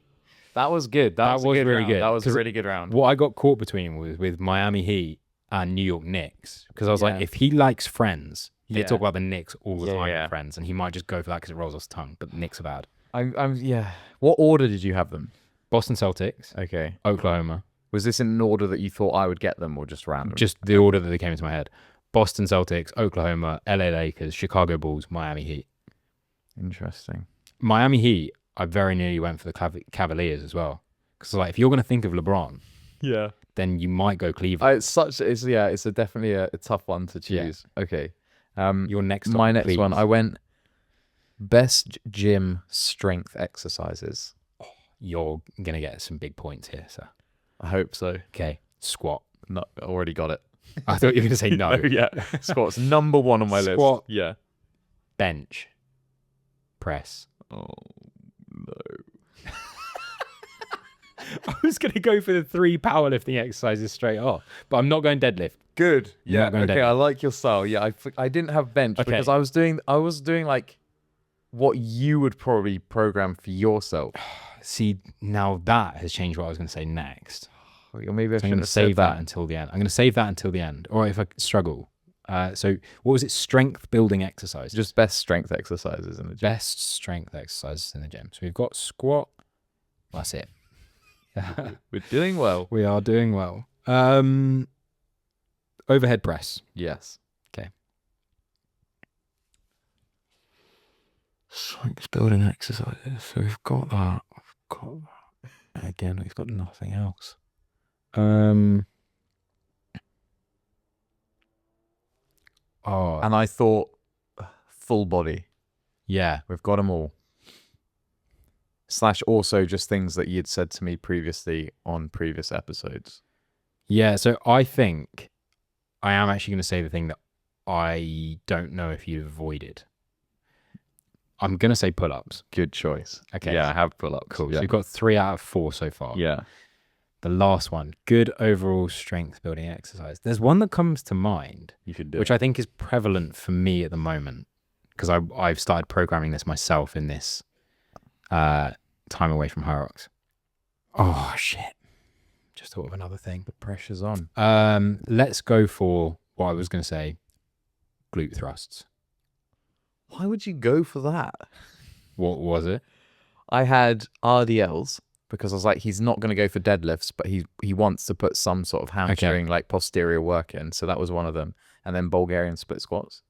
That was good. That was really round. good. That was a 'Cause really good round. What I got caught between was with Miami Heat and New York Knicks because I was like, Yeah. if he likes Friends, they Yeah. talk about the Knicks all the time. Yeah. Friends, and he might just go for that because it rolls off his tongue. But the Knicks are bad. I'm yeah. What order did you have them? Boston Celtics, Okay. Oklahoma, Was this in an order that you thought I would get them or just random? just the order that they came into my head. Boston Celtics, Oklahoma, LA Lakers, Chicago Bulls, Miami Heat. Interesting. Miami Heat, I very nearly went for the Cavaliers as well. Because like, if you're going to think of LeBron, Yeah. then you might go Cleveland. It's definitely a tough one to choose. Yeah. Okay. Your next my one, next please. one, I went best gym strength exercises. You're going to get some big points here, sir. I hope so. Okay. Squat. No, I already got it. I thought you were going to say no. Yeah. Squat's number 1 on my list. Squat. Yeah. Bench. Press. Oh, no. I was going to go for the 3 powerlifting exercises straight off, but I'm not going deadlift. Good. Yeah. not going Okay. deadlift. I like your style. Yeah. I didn't have bench Okay. because I was doing like what you would probably program for yourself. See, now that has changed what I was going to say next. Or maybe I So I'm should going to have save said that until the end. I'm going to save that until the end. Or if I struggle. So what was it? Strength building exercises. Just best strength exercises in the gym. Best strength exercises in the gym. So we've got squat. That's it. We're doing well. We are doing well. Overhead press. Yes. Okay. Strength building exercises. So we've got that. Again, we've got nothing else. Oh, And I thought full body. yeah. We've got them all. / also just things that you'd said to me previously on previous episodes. Yeah, so I think I am actually going to say the thing that I don't know if you avoided. I'm going to say pull-ups. Good choice. Okay. Yeah, I have pull-ups. Cool. Yeah. So you've got 3 out of 4 so far. Yeah. The last one, good overall strength building exercise. There's one that comes to mind, You should do which I think is prevalent for me at the moment because I've started programming this myself in this time away from Hyrox. Oh, shit. Just thought of another thing. The pressure's on. Let's go for what I was going to say, glute thrusts. Why would you go for that? What was it? I had RDLs because I was like, he's not going to go for deadlifts, but he wants to put some sort of hamstring, like posterior work in. So that was one of them. And then Bulgarian split squats.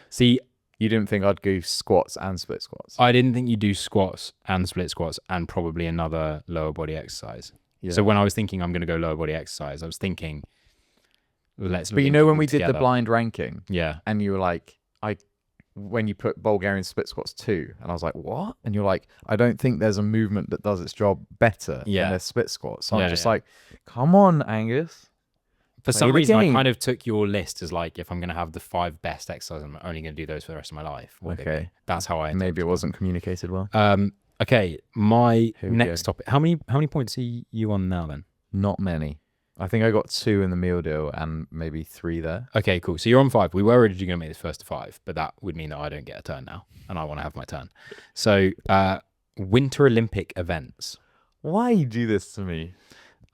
See, you didn't think I'd go squats and split squats? I didn't think you'd do squats and split squats and probably another lower body exercise. Yeah. So when I was thinking I'm going to go lower body exercise, I was thinking, let's. But you know when we together. did the blind ranking, Yeah. and you were like, when you put Bulgarian split squats 2, and I was like, what? And you're like, I don't think there's a movement that does its job better than a split squat. So I'm just like, come on, Angus. For some the reason, I game. kind of took your list as like, if I'm going to have the 5 best exercises, I'm only going to do those for the rest of my life. Okay. That's how I. Maybe it wasn't communicated well. Okay. My Here we next go. topic. How many points are you on now then? Not many. I think I got 2 in the meal deal and maybe 3 there. Okay, cool. So you're on 5. We were originally going to make this first to 5, but that would mean that I don't get a turn now, and I want to have my turn. So, Winter Olympic events. Why you do this to me?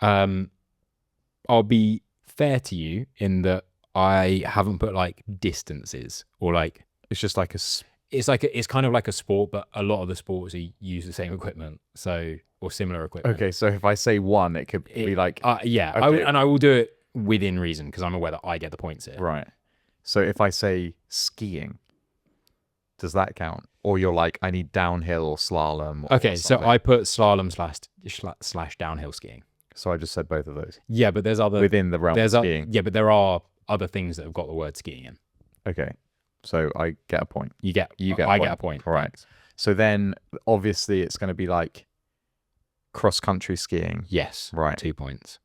I'll be fair to you in that I haven't put like distances or like It's just like it's kind of like a sport, but a lot of the sports use the same equipment, so or similar equipment. okay, so if I say 1, it could be like... yeah, Okay. and I will do it within reason because I'm aware that I get the points here. Right. So if I say skiing, does that count? Or you're like, I need downhill or slalom? Or Okay, so something. I put slalom slash downhill skiing. So I just said both of those. Yeah, but there's other Within the realm of skiing. yeah, but there are other things that have got the word skiing in. Okay. So I get a point. I get a point. All right. So then obviously it's going to be like cross country skiing. Yes. Right. 2 points.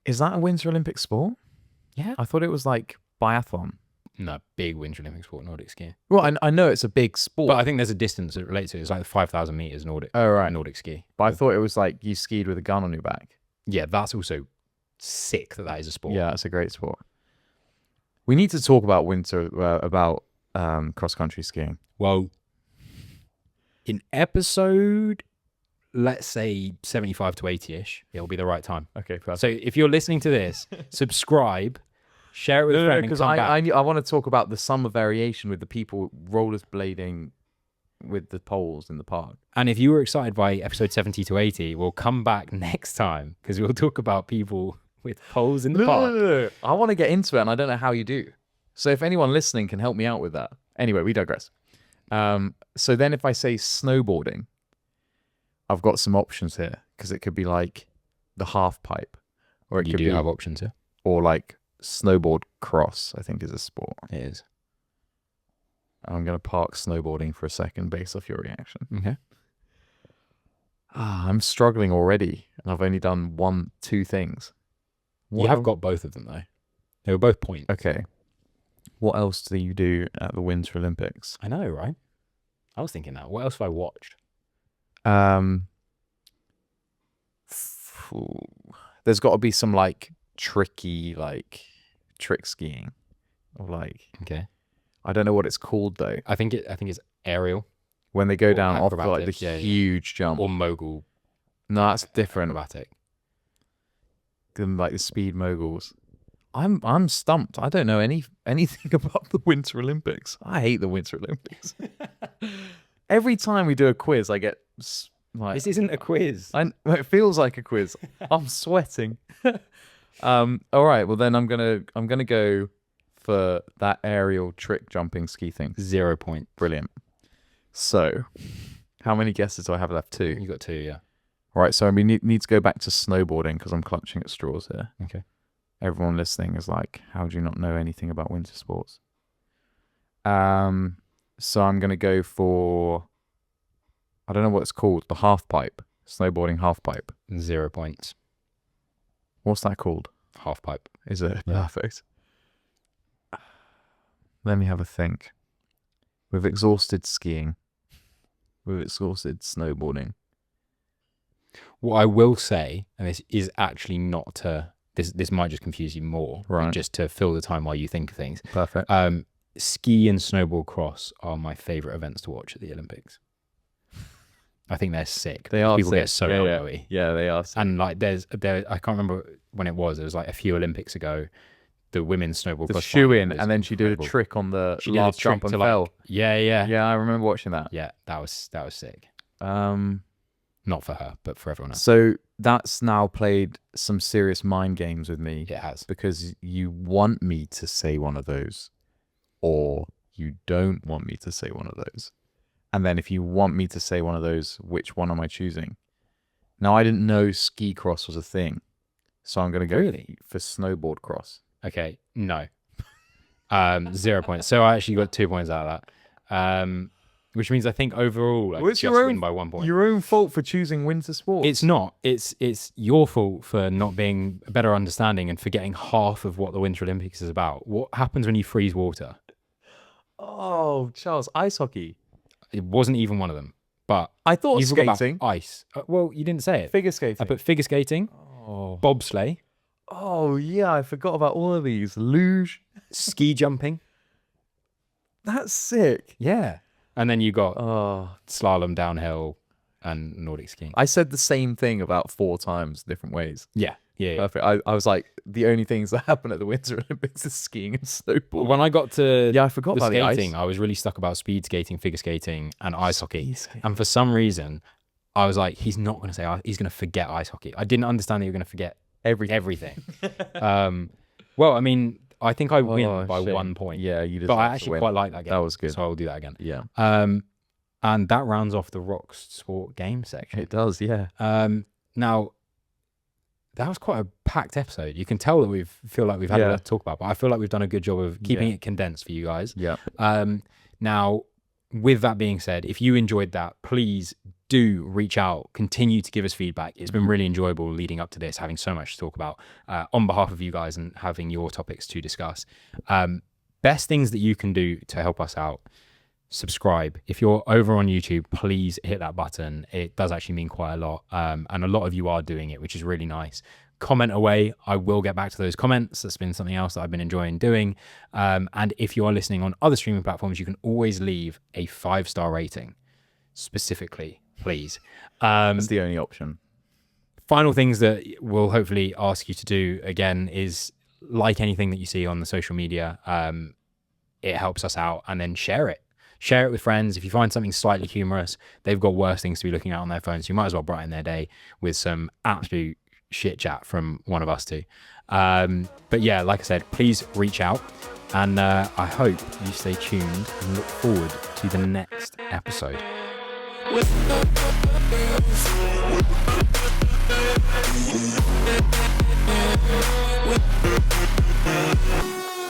Is that a Winter Olympic sport? Yeah. I thought it was like biathlon. No, big Winter Olympic sport, Nordic skiing. Well, I know it's a big sport. But I think there's a distance that relates to it. It's like the 5,000 meters Nordic. Oh, right. Nordic ski. But I thought it was like you skied with a gun on your back. Yeah, that's also sick that is a sport. Yeah, it's a great sport. We need to talk about cross country skiing. Well, in episode, let's say 75 to 80-ish, it'll be the right time. Okay, perfect. So if you're listening to this, subscribe, share it with a friend, because and come back. I want to talk about the summer variation with the people rollerblading with the poles in the park. And if you were excited by episode 70 to 80, we'll come back next time because we'll talk about people with poles in the park. No. I want to get into it, and I don't know how you do. So if anyone listening can help me out with that. Anyway, we digress. So then if I say snowboarding, I've got some options here because it could be like the half pipe, or it You could do be, have options here. or like snowboard cross, I think is a sport. It is. I'm going to park snowboarding for a second based off your reaction. Okay. I'm struggling already, and I've only done 2 things. You have got both of them, though. They were both points. Okay. What else do you do at the Winter Olympics? I know, right? I was thinking that. What else have I watched? There's got to be some like tricky trick skiing, or like, Okay. I don't know what it's called though. I think it's aerial When they go Or down off like the acrobatics, yeah. huge jump. or mogul No, that's different acrobatic. than like the speed moguls. I'm stumped. I don't know anything about the Winter Olympics. I hate the Winter Olympics. Every time we do a quiz, I get like, This isn't a quiz. it feels like a quiz. I'm sweating. All right. Well, then I'm gonna go for that aerial trick jumping ski thing. 0 point. Brilliant. So, how many guesses do I have left? 2. You got 2, yeah. All right. So we need to go back to snowboarding because I'm clutching at straws here. Okay. Everyone listening is like, how do you not know anything about winter sports? So I'm gonna go for, I don't know what it's called, the half pipe, snowboarding half pipe. 0 points. What's that called? Half pipe. Is it? Yeah. Perfect. Let me have a think. We've exhausted skiing. We've exhausted snowboarding. What I will say, and this is actually not to, this might just confuse you more, but Right. just to fill the time while you think of things. Perfect. Ski and snowboard cross are my favorite events to watch at the Olympics. I think they're sick. They are People sick. get so Yeah, yeah. elbowy. Yeah, they are. And like there, I can't remember when it was. It was like a few Olympics ago. The women's snowboard The cross shoe final in, was and then she did a incredible. trick on the She did a last trick jump and to, fell. like, yeah. Yeah, I remember watching that. Yeah, that was sick. Um, Not for her, but for everyone else. So that's now played some serious mind games with me. It has. Because you want me to say one of those, or you don't want me to say one of those. And then if you want me to say one of those, which one am I choosing? Now, I didn't know ski cross was a thing, so I'm going to go Really? for snowboard cross. Okay, no. 0 points. So I actually got 2 points out of that. Which means I think overall I Well, it's just your win own- by 1 point. Your own fault for choosing winter sports. It's not. It's your fault for not being a better understanding and forgetting half of what the Winter Olympics is about. What happens when you freeze water? Oh, Charles, ice hockey. It wasn't even one of them. But I thought you forgot about skating. ice. Well, you didn't say it. Figure skating. I put figure skating, Oh. bobsleigh, Oh, yeah, I forgot about all of these. Luge. ski jumping. That's sick. Yeah. And then you got Oh, slalom, downhill, and Nordic skiing. I said the same thing about 4 times, different ways. Yeah. Perfect. I was like, the only things that happen at the Winter Olympics is skiing and snowboard. When I got to Yeah, I forgot the about the skating, ice. I was really stuck about speed skating, figure skating, and ice hockey. Ski skating. And for some reason, I was like, he's not going to say he's going to forget ice hockey. I didn't understand that you're going to forget everything. Well, I mean, I think I win by shame. 1 point. Yeah, you did. But I actually quite like that game. That was good. So I'll do that again. Yeah, And that rounds off the ROXD Sport game section. it does. Yeah. Now, that was quite a packed episode. You can tell that feel like we've had a lot to talk about, but I feel like we've done a good job of keeping it condensed for you guys. Yeah. Now, with that being said, if you enjoyed that, please do reach out, continue to give us feedback. It's been really enjoyable leading up to this, having so much to talk about on behalf of you guys and having your topics to discuss. Best things that you can do to help us out: subscribe. If you're over on YouTube, please hit that button. It does actually mean quite a lot. And a lot of you are doing it, which is really nice. Comment away. I will get back to those comments. That's been something else that I've been enjoying doing. And if you are listening on other streaming platforms, you can always leave a 5-star rating specifically, please. That's the only option. Final things that we'll hopefully ask you to do again is like anything that you see on the social media. It helps us out, and then share it. Share it with friends. If you find something slightly humorous, they've got worse things to be looking at on their phones. You might as well brighten their day with some absolute shit chat from one of us two. But yeah, like I said, please reach out, and I hope you stay tuned and look forward to the next episode.